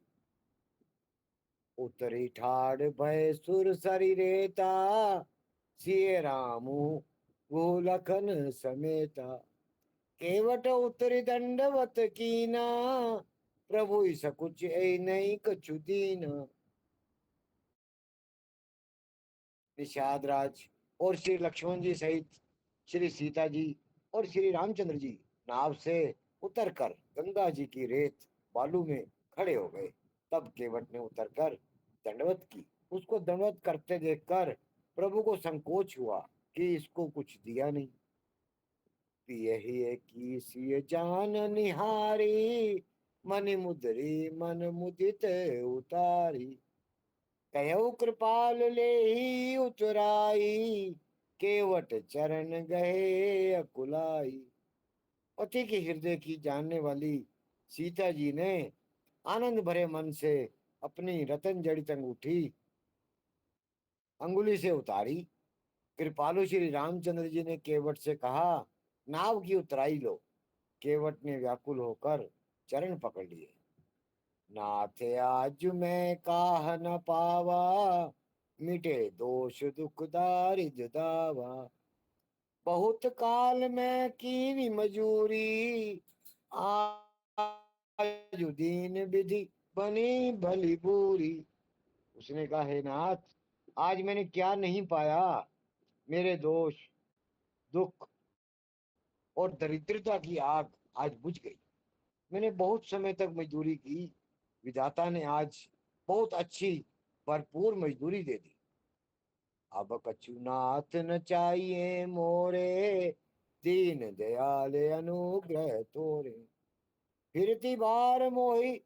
[SPEAKER 8] उतरी ठाड़ भय सुर सरी रेता, सिए रामू वो लखन समेता। केवट उतरी दंडवत कीना, प्रभु सकुच ऐ नहीं कछु दीना। निषाद राज और श्री लक्ष्मण जी सहित श्री सीता जी और श्री रामचंद्र जी नाव से उतरकर गंगा जी की रेत बालू में खड़े हो गए। तब केवट ने उतरकर दंडवत की। उसको दंडवत करते देखकर प्रभु को संकोच हुआ कि इसको कुछ दिया नहीं। पियहि की सिय जान निहारी, मन मुदरी मन मुदित उतारी। कहो कृपाल ले ही उतराई, केवट चरण गए अकुलाई। पति के हृदय की जानने वाली सीता जी ने आनंद भरे मन से अपनी रतन जड़ित अंगूठी अंगुली से उतारी। कृपालु श्री रामचंद्र जी ने केवट से कहा, नाव की उतराई लो। केवट ने व्याकुल होकर चरण पकड़ लिए। नाथ आज मैं काह न पावा, मिटे दोष दुख दारिद्र दावा। बहुत काल में कीनी मजूरी, आज दीन विधि बनी भली बुरी। उसने कहा, हे नाथ, आज मैंने क्या नहीं पाया। मेरे दोष दुख और दरिद्रता की आग आज बुझ गई। मैंने बहुत समय तक मजदूरी की, विधाता ने आज बहुत अच्छी भरपूर मजदूरी दे दी। अब कछु नाथ न चाहिए मोरे, दीन दयाल अनुग्रह तोरे। फिरती बार मोहि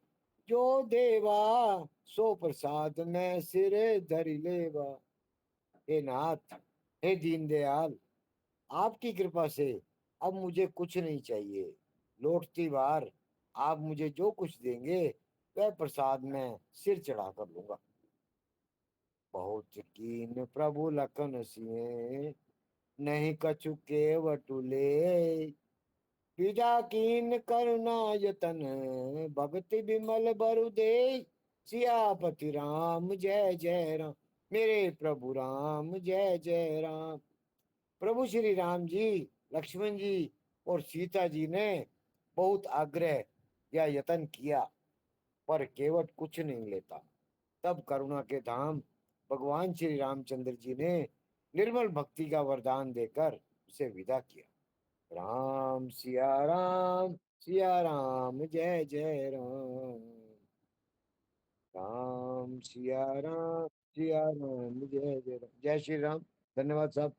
[SPEAKER 8] जो देवा, सो प्रसाद में सिर धरि लेवा। हे नाथ, हे दीन दयाल, आपकी कृपा से अब मुझे कुछ नहीं चाहिए। लौटती बार आप मुझे जो कुछ देंगे वह प्रसाद में सिर चढ़ा कर लूंगा। बहुत कीन प्रभु लखन सिए, नहीं कछु केवटुले। पिजा कीन करुणा यतन, भक्ति विमल बरु दे। सियापति राम जय जय राम, मेरे प्रभु राम जय जय राम। प्रभु श्री राम जी, लक्ष्मण जी और सीता जी ने बहुत आग्रह या यत्न किया, पर केवट कुछ नहीं लेता। तब करुणा के धाम भगवान श्री रामचंद्र जी ने निर्मल भक्ति का वरदान देकर उसे विदा किया। राम सिया राम जय जय राम। राम सिया राम जय जय राम। जय श्री राम। धन्यवाद साहब।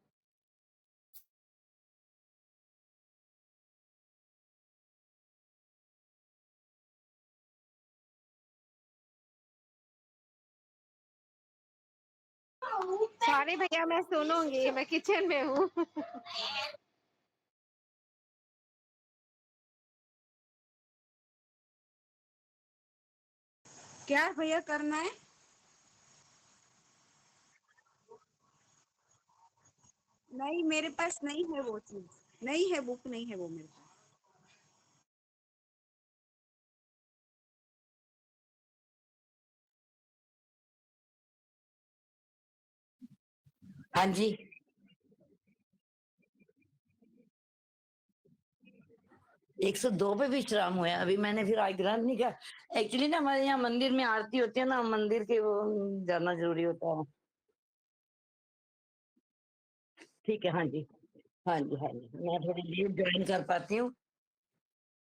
[SPEAKER 10] सॉरी भैया, मैं सुनूंगी, मैं किचन में हूँ। क्या भैया करना है? नहीं, मेरे पास नहीं है वो चीज, नहीं है, बुक नहीं है वो मेरे पास।
[SPEAKER 11] हाँ जी, 102 पे विश्राम हुआ है। अभी मैंने फिर आज ग्रंथ नहीं किया। एक्चुअली ना हमारे यहाँ मंदिर में आरती होती है ना, मंदिर के वो जाना जरूरी होता है। ठीक है, हाँ जी, हाँ जी, हाँ जी, मैं थोड़ी लेट ज्वाइन कर पाती हूँ।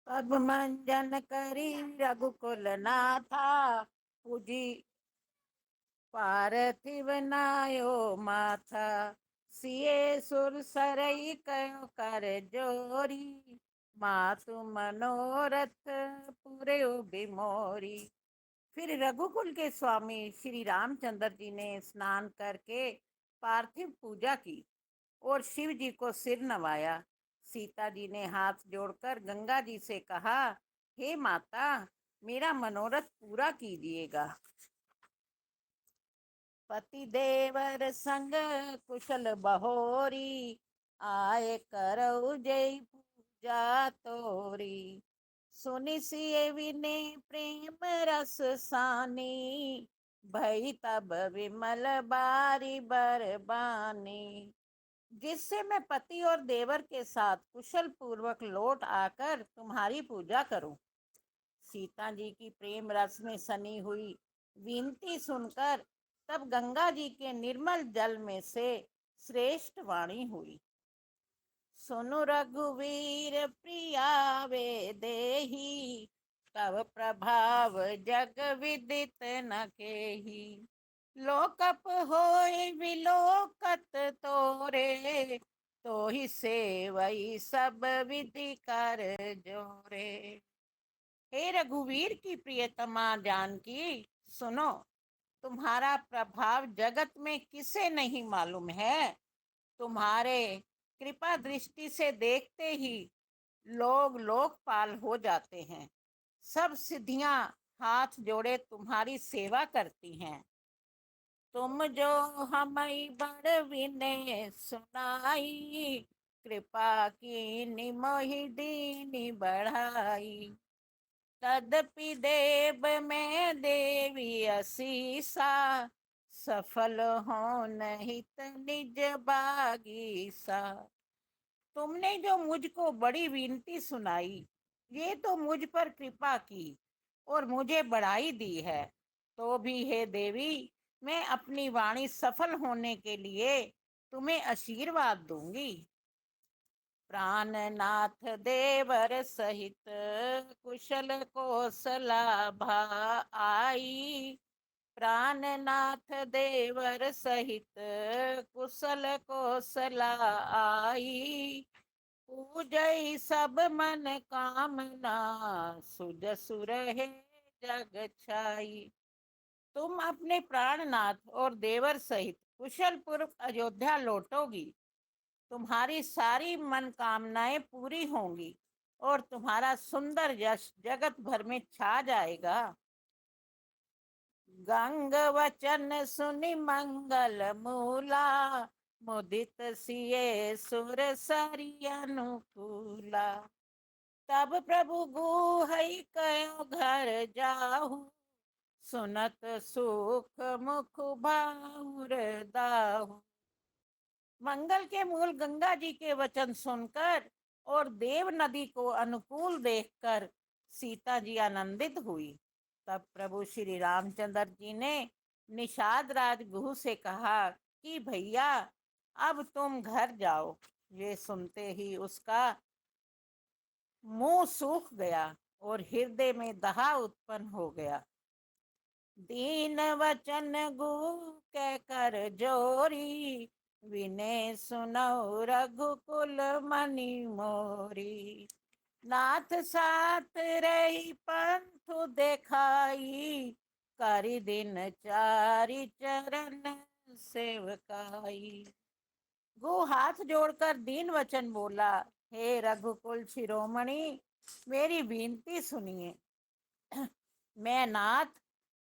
[SPEAKER 11] अब मंजन करी रघुकुल नाथा, पूजी पार्थिव नायो माथा, सिए सुर सरई कयो कर जोरी, मातु मनोरथ पूरे बिमोरी। फिर रघुकुल के स्वामी श्री रामचंद्र जी ने स्नान करके पार्थिव पूजा की और शिव जी को सिर नवाया। सीता जी ने हाथ जोड़कर गंगा जी से कहा, हे माता, मेरा मनोरथ पूरा कीजिएगा। पति देवर संग कुशल बहोरी, आए करऊ जय पूजा तोरी। सुनि सिए विने प्रेम रस सानी, भई तब विमल बारी बरबानी। जिससे मैं पति और देवर के साथ कुशल पूर्वक लौट आकर तुम्हारी पूजा करूं। सीता जी की प्रेम रस में सनी हुई विनती सुनकर तब गंगा जी के निर्मल जल में से श्रेष्ठ वाणी हुई। सुनु रघुवीर प्रिया वे देही, तब प्रभाव जग विदित न केही। लोकप होय विलोकत तोरे, तो ही सेवई सब विधि कर जोरे। हे रघुवीर की प्रियतमा जानकी, सुनो, तुम्हारा प्रभाव जगत में किसे नहीं मालूम है। तुम्हारे कृपा दृष्टि से देखते ही लोग लोकपाल हो जाते हैं। सब सिद्धियां हाथ जोड़े तुम्हारी सेवा करती हैं। तुम जो हमें बड़ विनय सुनाई, कृपा की निमोहि दीनी बढ़ाई। तदपि देव में देवी असीसा, सफल हो नहीं निज बागीसा। तुमने जो मुझको बड़ी विनती सुनाई, ये तो मुझ पर कृपा की और मुझे बढ़ाई दी है, तो भी हे देवी, मैं अपनी वाणी सफल होने के लिए तुम्हें आशीर्वाद दूंगी। प्राणनाथ देवर सहित कुशल कोसलाभा आई। प्राणनाथ देवर सहित कुशल कोसला आई। पूजई सब मन कामना, सुज सुर है जग छाई। तुम अपने प्राणनाथ और देवर सहित कुशल पूर्व अयोध्या लौटोगी। तुम्हारी सारी मनकामनाएं पूरी होंगी और तुम्हारा सुंदर यश जगत भर में छा जाएगा। गंग वचन सुनि मंगल मूला, मुदित सिए सुर सरि अनुकूला। तब प्रभु गुहई कयो घर जाहु, सुनत सुख मुख भाउर दाहु। मंगल के मूल गंगा जी के वचन सुनकर और देव नदी को अनुकूल देखकर सीता जी आनंदित हुई। तब प्रभु श्री रामचंद्र जी ने निषाद राज गुहू से कहा कि भैया, अब तुम घर जाओ। ये सुनते ही उसका मुंह सूख गया और हृदय में दहा उत्पन्न हो गया। दीन वचन गुरु कह कर जोरी, विनय सुनौ रघुकुल मनि मोरी। नाथ साथ रही पंथ देखाई, करि दिन चारि चरण सेवकाई। गो हाथ जोड़कर दीन वचन बोला, हे रघुकुल शिरोमणि, मेरी विनती सुनिए। मैं नाथ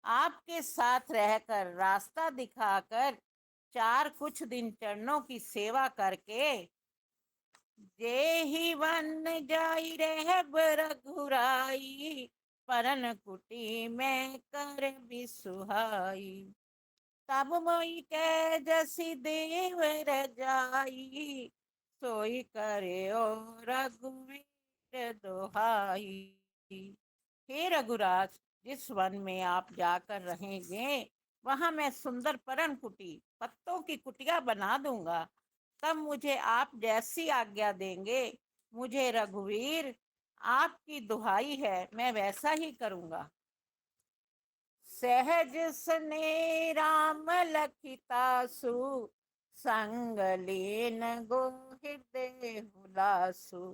[SPEAKER 11] आपके साथ रहकर रास्ता दिखाकर 4 कुछ दिन चरणों की सेवा करके जे ही वन जाई रह रघुराई, परन कुटी में कर बिसुहाई। तब मोई कै जसी देव रजाई, सोई करे ओ रघुवीर दोहाई। हे रघुराज, जिस वन में आप जाकर रहेंगे वहां मैं सुंदर परन कुटी, पत्तों की कुटिया बना दूंगा। तब मुझे आप जैसी आज्ञा देंगे, मुझे रघुवीर आपकी दुहाई है, मैं वैसा ही करूंगा। सहज सने राम लखितासु, संग लीन गो हृदय हुलासु।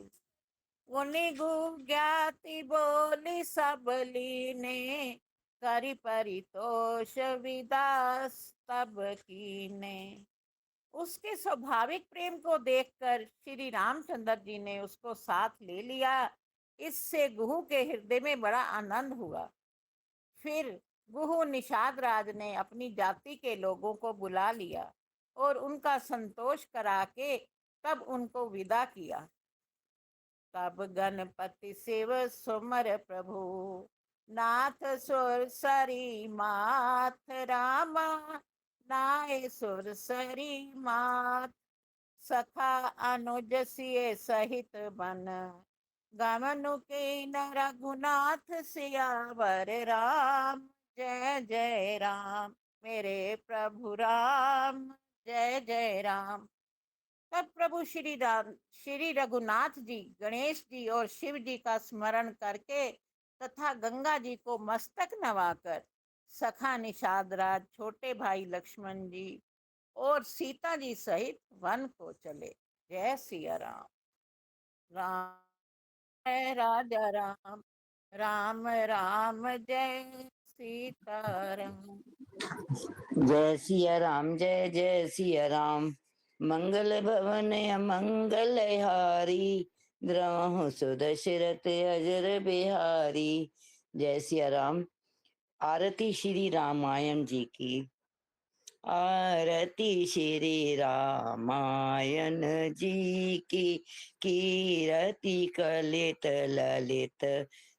[SPEAKER 11] उनि ज्ञाति बोली सब लीने, करि परितोष विदास तब कीने। उसके स्वाभाविक प्रेम को देखकर श्री रामचंद्र जी ने उसको साथ ले लिया। इससे गुहू के हृदय में बड़ा आनंद हुआ। फिर गुहू निषाद राज ने अपनी जाति के लोगों को बुला लिया और उनका संतोष करा के तब उनको विदा किया। तब गणपति शिव सुमर प्रभु, नाथ सुर सरी माथ रामा, नाय सुर सरी माथ। सखा अनुज सिय सहित बन, गमनु के न रघुनाथ सियावर राम। जय जय राम, मेरे प्रभु राम, जय जय राम। तब प्रभु श्री रघुनाथ जी गणेश जी और शिव जी का स्मरण करके तथा गंगा जी को मस्तक नवाकर सखा निषाद राज, छोटे भाई लक्ष्मण जी और सीता जी सहित वन को चले। जय सिया राम। राम जय राजा राम, राम राम जय सीताराम।
[SPEAKER 12] जय सिया राम, जय जय सिया राम। मंगल भवन मंगल हारी, द्रवहु सुदशरथ अजर बिहारी। जय सिया राम। आरती श्री रामायण जी की। आरती श्री रामायण जी की, कीरति कलित ललित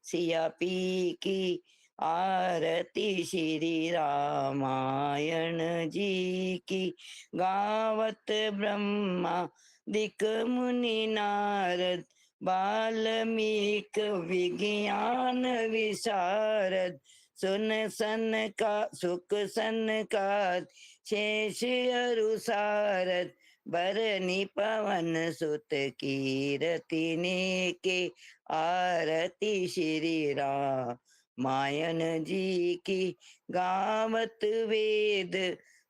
[SPEAKER 12] सिया पी की। आरती श्री रामायण जी की, गावत ब्रह्मा दिक मुनि नारद, बाल्मीक विज्ञान विशारद। सुन सन का सुख सन का शेष अरु सारद, बरनी पवन सुत कीरति ने के। आरती श्री रामायण जी की, गावत वेद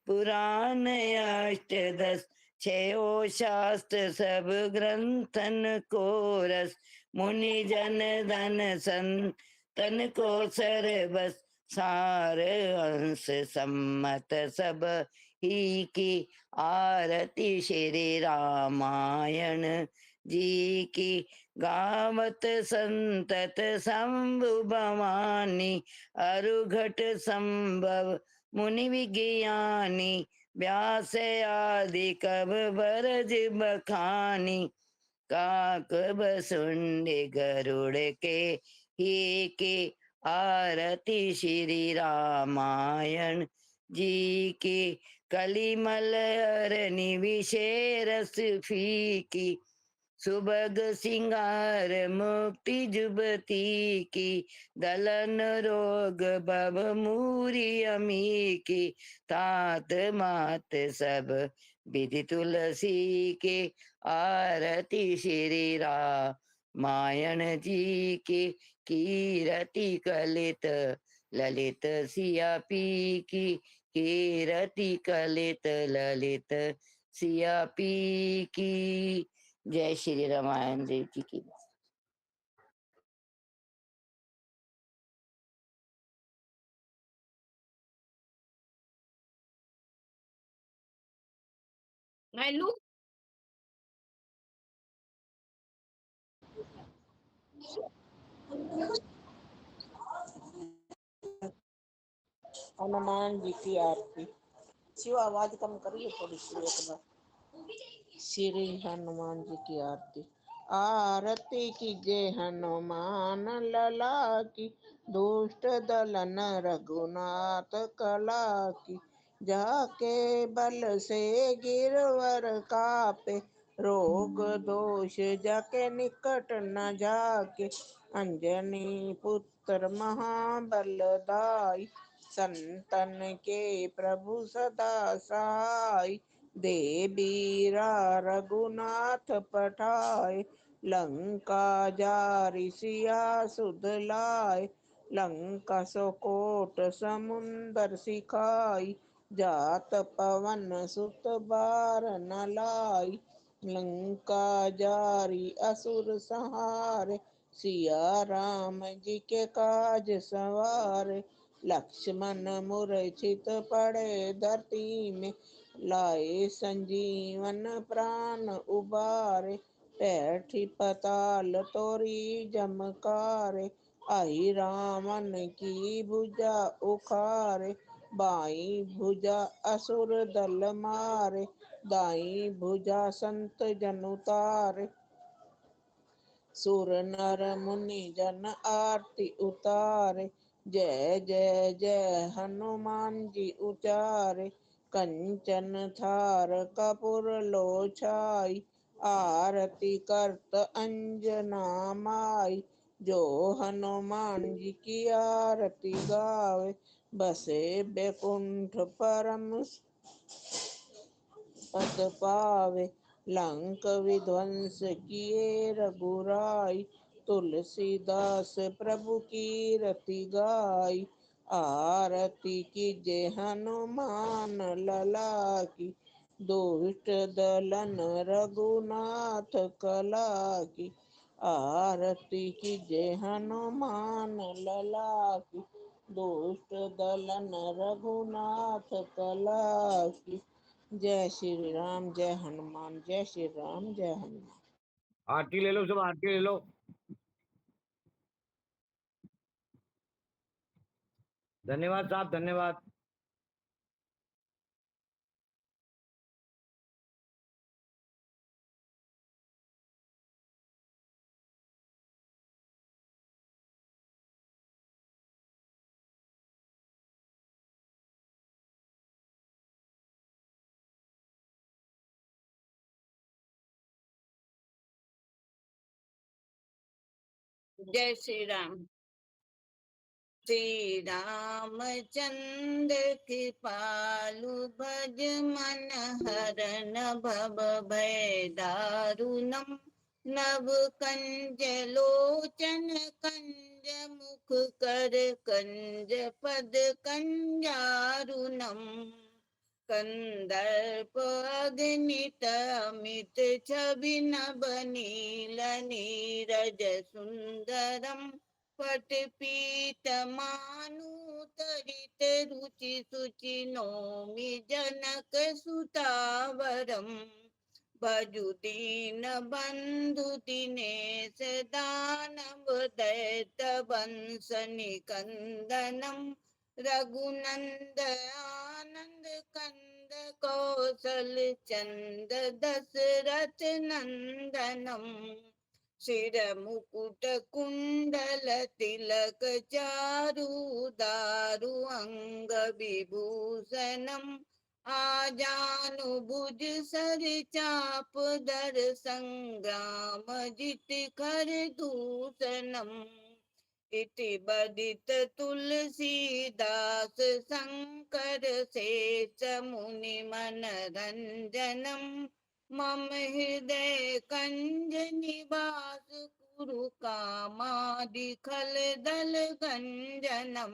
[SPEAKER 12] पुराण अष्टदश, छयो शास्त्र सब ग्रंथन को रस। मुनि जन धन संतन को सरबस, सार अंश सम्मत सब ही की। आरती श्री रामायण जी की, गावत संतत शंभु भवानी, अरुघट संभव मुनि विज्ञानी। व्यास आदि कब बरज बखानी, काक बसुंडे गरुड़ के ही के। आरती श्री रामायण जी की, कलिमल हरनि विषेरस फीकी। सुबग सिंगार मुक्ति जुबती की, दलन रोग बब मूरी अमी की। तात मात सब विधि तुलसी के। आरती श्री रामायण जी की, कीरति कलित ललित सिया पी की। कीरति कलित ललित सिया पी की। जय श्री रामायण देव जी की।
[SPEAKER 2] मैं लू
[SPEAKER 11] हनुमान जी की आरती। शिव आवाज कम करिए थोड़ी सी एक बार। श्री हनुमान जी की आरती। आरती कीजिए हनुमान लला की, दुष्ट दलन रघुनाथ कला की। जाके बल से गिरवर कापे, रोग दोष जाके निकट न जाके। अंजनी पुत्र महाबलदाई, संतन के प्रभु सदा सहाय। देवीरा रघुनाथ पठाए, लंका जारि सिया सुध लाए। लंका सोकोट समुंदर सिखाई, जात पवन सुत बार न लाई। लंका जारी असुर संहारे, सिया राम जी के काज सवारे। लक्ष्मण मूर्छित पड़े धरती में, लाए संजीवन प्राण उबारे। बैठी पताल तोरी जमकारे, आई रावण की भुजा उखारे। बाई भुजा असुर दल मारे, दाई भुजा संत जन उतारे। सुर नर मुनि जन आरती उतारे, जय जय जय हनुमान जी उचारे। कंचन थार कपूर लो छाई, आरती करत अंजना माई। जो हनुमान जी की आरती गावे, बसे बैकुंठ परम पद पावे। लंक विध्वंस किए रघुराई, तुलसीदास प्रभु की रति गाई। आरती कीजे हनुमान लला की, दुष्ट दलन रघुनाथ कला की। आरती कीजे हनुमान लला की, दुष्ट दलन रघुनाथ कला की। जय श्री राम जय हनुमान, जय श्री राम जय हनुमान।
[SPEAKER 8] आरती ले लो, सब आरती ले लो। धन्यवाद साहब, धन्यवाद।
[SPEAKER 2] जय श्री राम। श्री रामचंद्र कृपालु, भज मन हरन भव भय दारुणम। नव कंज लोचन कंज मुख कर कंज पद कंजारुणम। कंदर्प अग्नित अमित छवि नभ नील नीरज सुंदरम। पटपीत मानुतरित रुचि सुचि नौमि जनक सुतावरम। भजुदीन बंधु दिनेश दानव दैत वंश निकंदनम। रघुनंद आनंद कंद कौशल चंद दशरथ नंदनम। शिर मुकुट कुंडल तिलक चारु दारु अंग विभूषणम। आजानु भुज सर चाप दर संग्राम जित खर दूषणम। इति बदित तुलसीदास शंकर शेष मुनि मनरंजनम। मम हृदय कंज निवास कुरु कामादिखल दल गंजनम।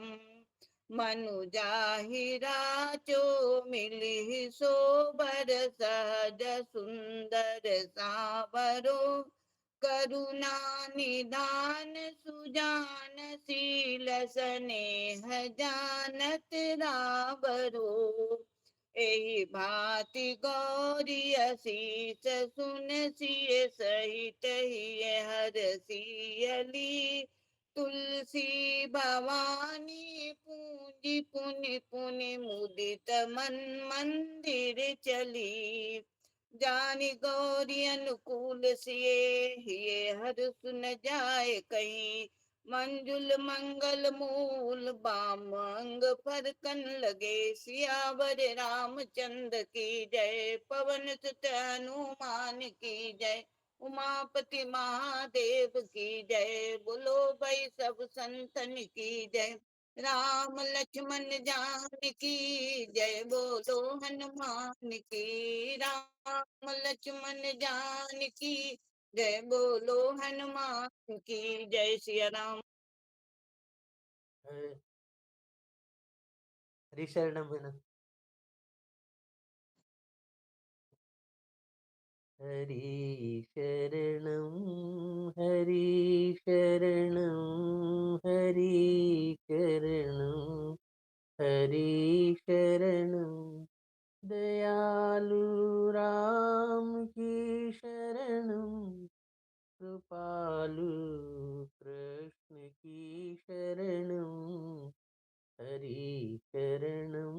[SPEAKER 2] मनुजाहिरा चो मिलिहि सोबर सहज सुंदर सावरो। करुणा निदान सुजान शील स्नेह जानत रावरो। एही भांति गौरी असीस सुन सिय सहित ही हर सियली तुलसी भवानी पूंजी पुनि पुनि मुदित मन मंदिर चली जानी गौरी अनुकूल सिए ये हर सुन जाए कहीं मंजुल मंगल मूल बाम अंग पर कन लगे सियावर रामचंद्र की जय पवन सुत हनुमान की जय उमापति महादेव की जय बोलो भाई सब संतन की जय राम लक्ष्मण जान की जय बोलो हनुमान की राम लक्ष्मण जान की जय बोलो हनुमान की जय सिया राम।
[SPEAKER 6] हरी शरणम है ना। हरी शरणम हरी शरणम हरी शरणम हरी शरणम दयालु राम की शरणम कृपालु कृष्ण की शरणम हरि शरणम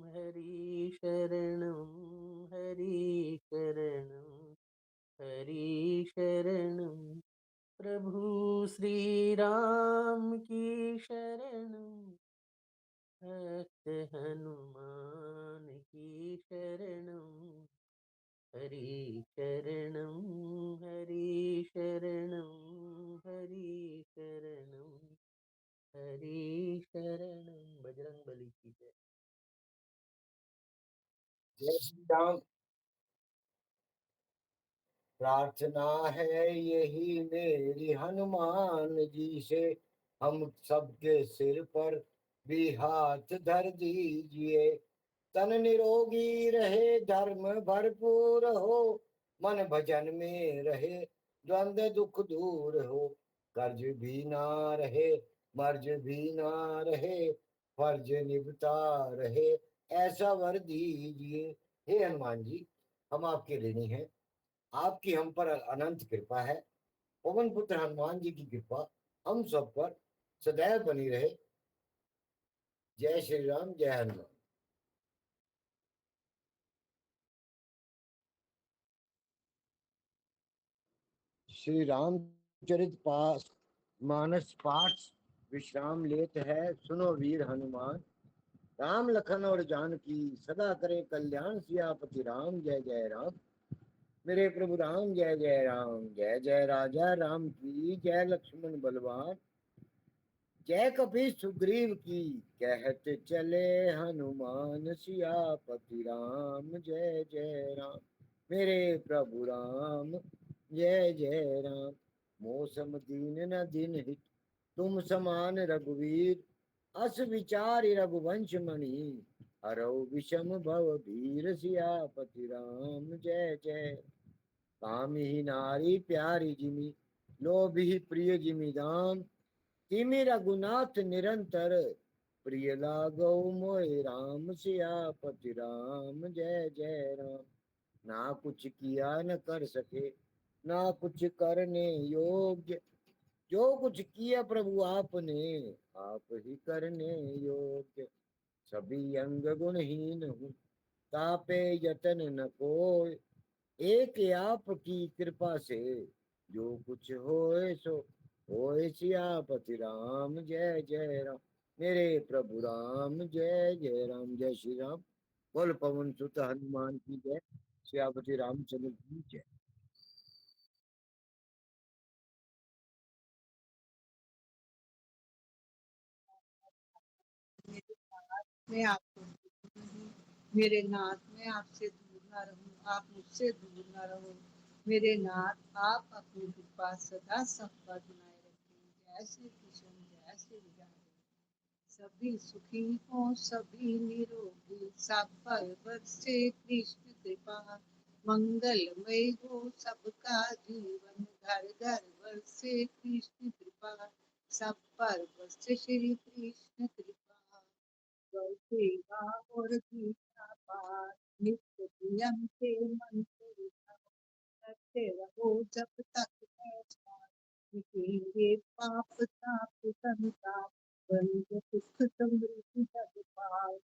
[SPEAKER 6] हरि शरणम हरि शरणम हरि शरणम प्रभु श्री राम की शरणम भक्त हनुमान की शरणम हरि शरणम हरि शरणम हरि शरणम हरि शरणम। बजरंग बली की जय।
[SPEAKER 8] जय श्री राम। प्रार्थना है यही मेरी हनुमान जी से, हम सबके सिर पर भी हाथ धर दीजिए। तन निरोगी रहे धर्म भरपूर हो, मन भजन में रहे द्वंद्व दुख दूर हो। कर्ज भी ना रहे मर्ज भी ना रहे, फर्ज निभता रहे ऐसा वर दीजिए। हे हनुमान जी, हम आपके ऋणी हैं, आपकी हम पर अनंत कृपा है। पवन पुत्र हनुमान जी की कृपा हम सब पर सदैव बनी रहे। जय श्री राम, जय हनुमान। श्री रामचरित पास मानस पाठ विश्राम लेत है, सुनो वीर हनुमान। राम लखन और जानकी सदा करे कल्याण, सियापति राम जय जय राम। मेरे प्रभु राम जय जय राम, जय जय राजा राम की, जय लक्ष्मण बलवान, जय कपी सुग्रीव की, कहते चले हनुमान सियापति राम जय जय राम। मेरे प्रभु राम जय जय राम। मौसम दीन न दिन हित, तुम समान रघुवीर, अस विचार रघुवंश मणि, हरौ विषम भव भीर, सियापति राम जय जय। कामी नारी प्यारी जिमी, लोभी प्रिय जिमी दाम, तिमि रघुनाथ निरंतर, प्रिय लागो मोहि राम, सियापति राम जय जय राम। ना कुछ किया न कर सके, ना कुछ करने योग्य, जो कुछ किया प्रभु आपने, आप ही करने योग्य। सभी अंग गुणहीन हूँ, तापे यतन न कोय, एक आप की कृपा से, जो कुछ होए सो होए, सियापति राम जय जय राम। मेरे प्रभु राम जय जय राम। जय श्री राम। बोल पवन सुत हनुमान की जय, सियापति रामचंद्र की जय।
[SPEAKER 13] मैं आपको मेरे नाथ, मैं आपसे दूर ना रहूं, आप मुझसे दूर ना रहो। मेरे नाथ, आप अपनी कृपा सदा सब पर बनाए रखें। जय श्री कृष्ण, जय श्री राम। सभी सुखी हो सभी निरोगी, सब पर बरसे कृष्ण कृपा। मंगलमय हो सबका जीवन, घर घर बरसे कृष्ण कृपा। सब पर बरसे श्री कृष्ण कृपा। गौ सेवा और गीता पाठ, संयम से मन को रिझाओ, करते रहो जब तक है श्वास, मिटेंगे पाप ताप संताप, बंद सुख समृद्धि जग पाओ।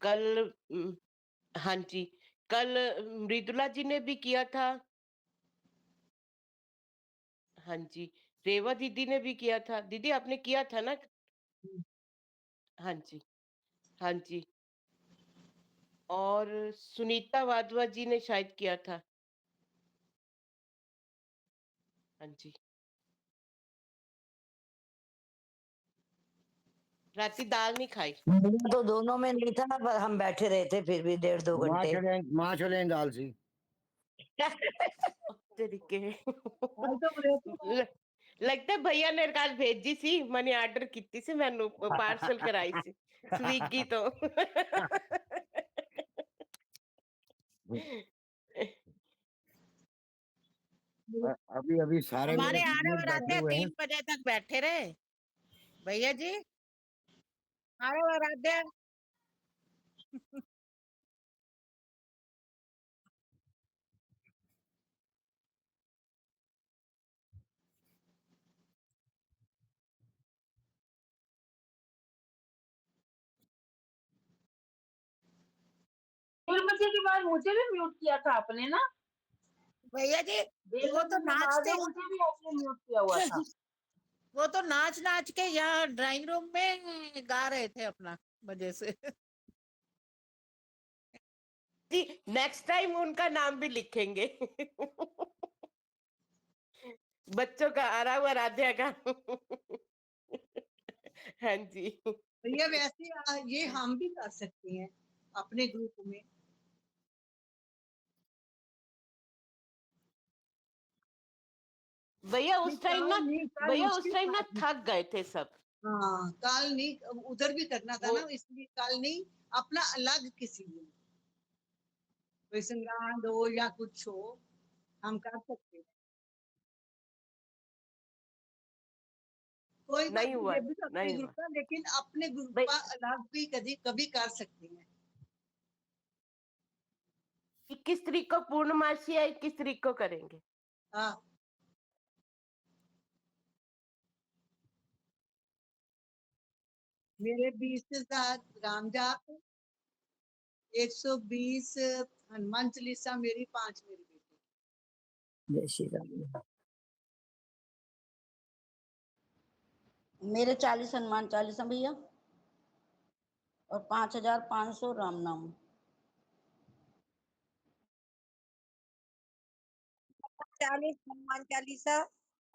[SPEAKER 14] कल हाँ जी, कल मृदुला जी ने भी किया था। हाँ जी, रेवा दीदी ने भी किया था। दीदी आपने किया था ना? हाँ जी, हाँ जी। और सुनीता वाधवा जी ने शायद किया था। हाँ जी। राती दाल नहीं खाई।
[SPEAKER 12] तो दोनों में नहीं था, पर हम बैठे रहे थे फिर भी 1.5-2 घंटे।
[SPEAKER 8] माँ छोले दाल सी।
[SPEAKER 14] तरीके
[SPEAKER 13] आज तो रहती
[SPEAKER 14] लगता है भैया ने कल भेजी सी, मैंने आर्डर की सी, मैंने पार्सल कराई सी स्विगी तो।
[SPEAKER 8] अभी अभी सारे मेरे
[SPEAKER 11] हमारे आरव
[SPEAKER 8] टीममेट बैठे
[SPEAKER 11] आराध्या
[SPEAKER 8] हुए हैं।
[SPEAKER 11] 3 बजे तक बैठे रहे भैया जी। आरव आराध्या
[SPEAKER 15] फिर बजे के बाद मुझे भी म्यूट किया था आपने ना?
[SPEAKER 11] भैया जी
[SPEAKER 15] डेढ़
[SPEAKER 11] वो तो
[SPEAKER 15] बजे के बाद
[SPEAKER 11] नाचते
[SPEAKER 15] में मुझे भी आपने म्यूट किया हुआ था।
[SPEAKER 11] वो तो नाच नाच के यहाँ ड्राइंग रूम में गा रहे थे अपना वजह से।
[SPEAKER 14] जी नेक्स्ट टाइम उनका नाम भी लिखेंगे। बच्चों का आराव आराध्या का। हाँ जी।
[SPEAKER 13] भैया वैसे ये हम भी कर सकते हैं अपने ग्रुप में।
[SPEAKER 14] भैया उस टाइम ना,
[SPEAKER 13] कल
[SPEAKER 14] भैया उस
[SPEAKER 13] उसके
[SPEAKER 14] टाइम ना
[SPEAKER 13] साथ
[SPEAKER 14] थक गए थे सब।
[SPEAKER 13] हाँ कल नहीं, उधर भी करना था
[SPEAKER 14] वो
[SPEAKER 13] ना, इसलिए कल नहीं, अपना अलग किसी दिन कोई संग्रांड हो या कुछ हो हम कर सकते हैं। कोई बात
[SPEAKER 14] नहीं
[SPEAKER 13] नहीं,
[SPEAKER 14] हुआ,
[SPEAKER 13] ये भी तो अपने
[SPEAKER 14] नहीं
[SPEAKER 13] ग्रुप
[SPEAKER 14] हुआ
[SPEAKER 13] का, लेकिन अपने ग्रुप
[SPEAKER 14] भाई।
[SPEAKER 13] का अलग भी कभी कभी कर सकते हैं।
[SPEAKER 14] 21 तारीख को पूर्णमासी है, 21 तारीख को करेंगे।
[SPEAKER 13] हाँ मेरे 20,000 राम जाप, 120 हनुमान चालीसा, मेरी 5 मेरी बेटी।
[SPEAKER 12] जय श्री राम।
[SPEAKER 7] मेरे 40 हनुमान चालीसा भैया और 5,500 राम नाम।
[SPEAKER 15] 40 हनुमान चालीसा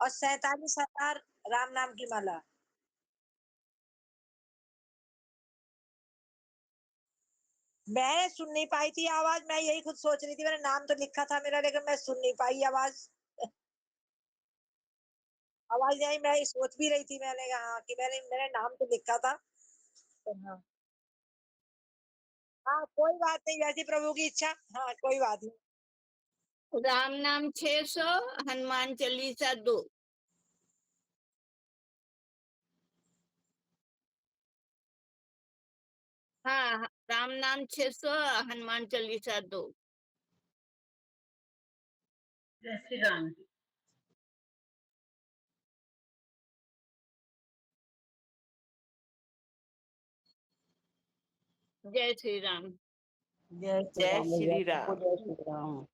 [SPEAKER 15] और 47,000 राम नाम की माला। मैं सुन नहीं पाई थी आवाज, मैं यही खुद सोच रही थी, मैंने नाम तो लिखा था मेरा लेकिन मैं सुन नहीं पाई आवाज। आवाज नहीं आई, मैं सोच भी रही थी, मैंने कहा कि मैंने नाम तो लिखा था। तो हाँ हाँ कोई बात नहीं, वैसी प्रभु की इच्छा। हाँ कोई बात नहीं।
[SPEAKER 2] राम नाम 600, हनुमान चालीसा 2। हाँ राम नाम 600, हनुमान चालीसा 2।
[SPEAKER 15] जय श्री राम।
[SPEAKER 2] जय श्री राम।
[SPEAKER 7] जय श्री
[SPEAKER 14] जय
[SPEAKER 7] राम भैया,
[SPEAKER 14] श्री
[SPEAKER 7] सबको
[SPEAKER 14] राम।
[SPEAKER 7] जय श्री राम।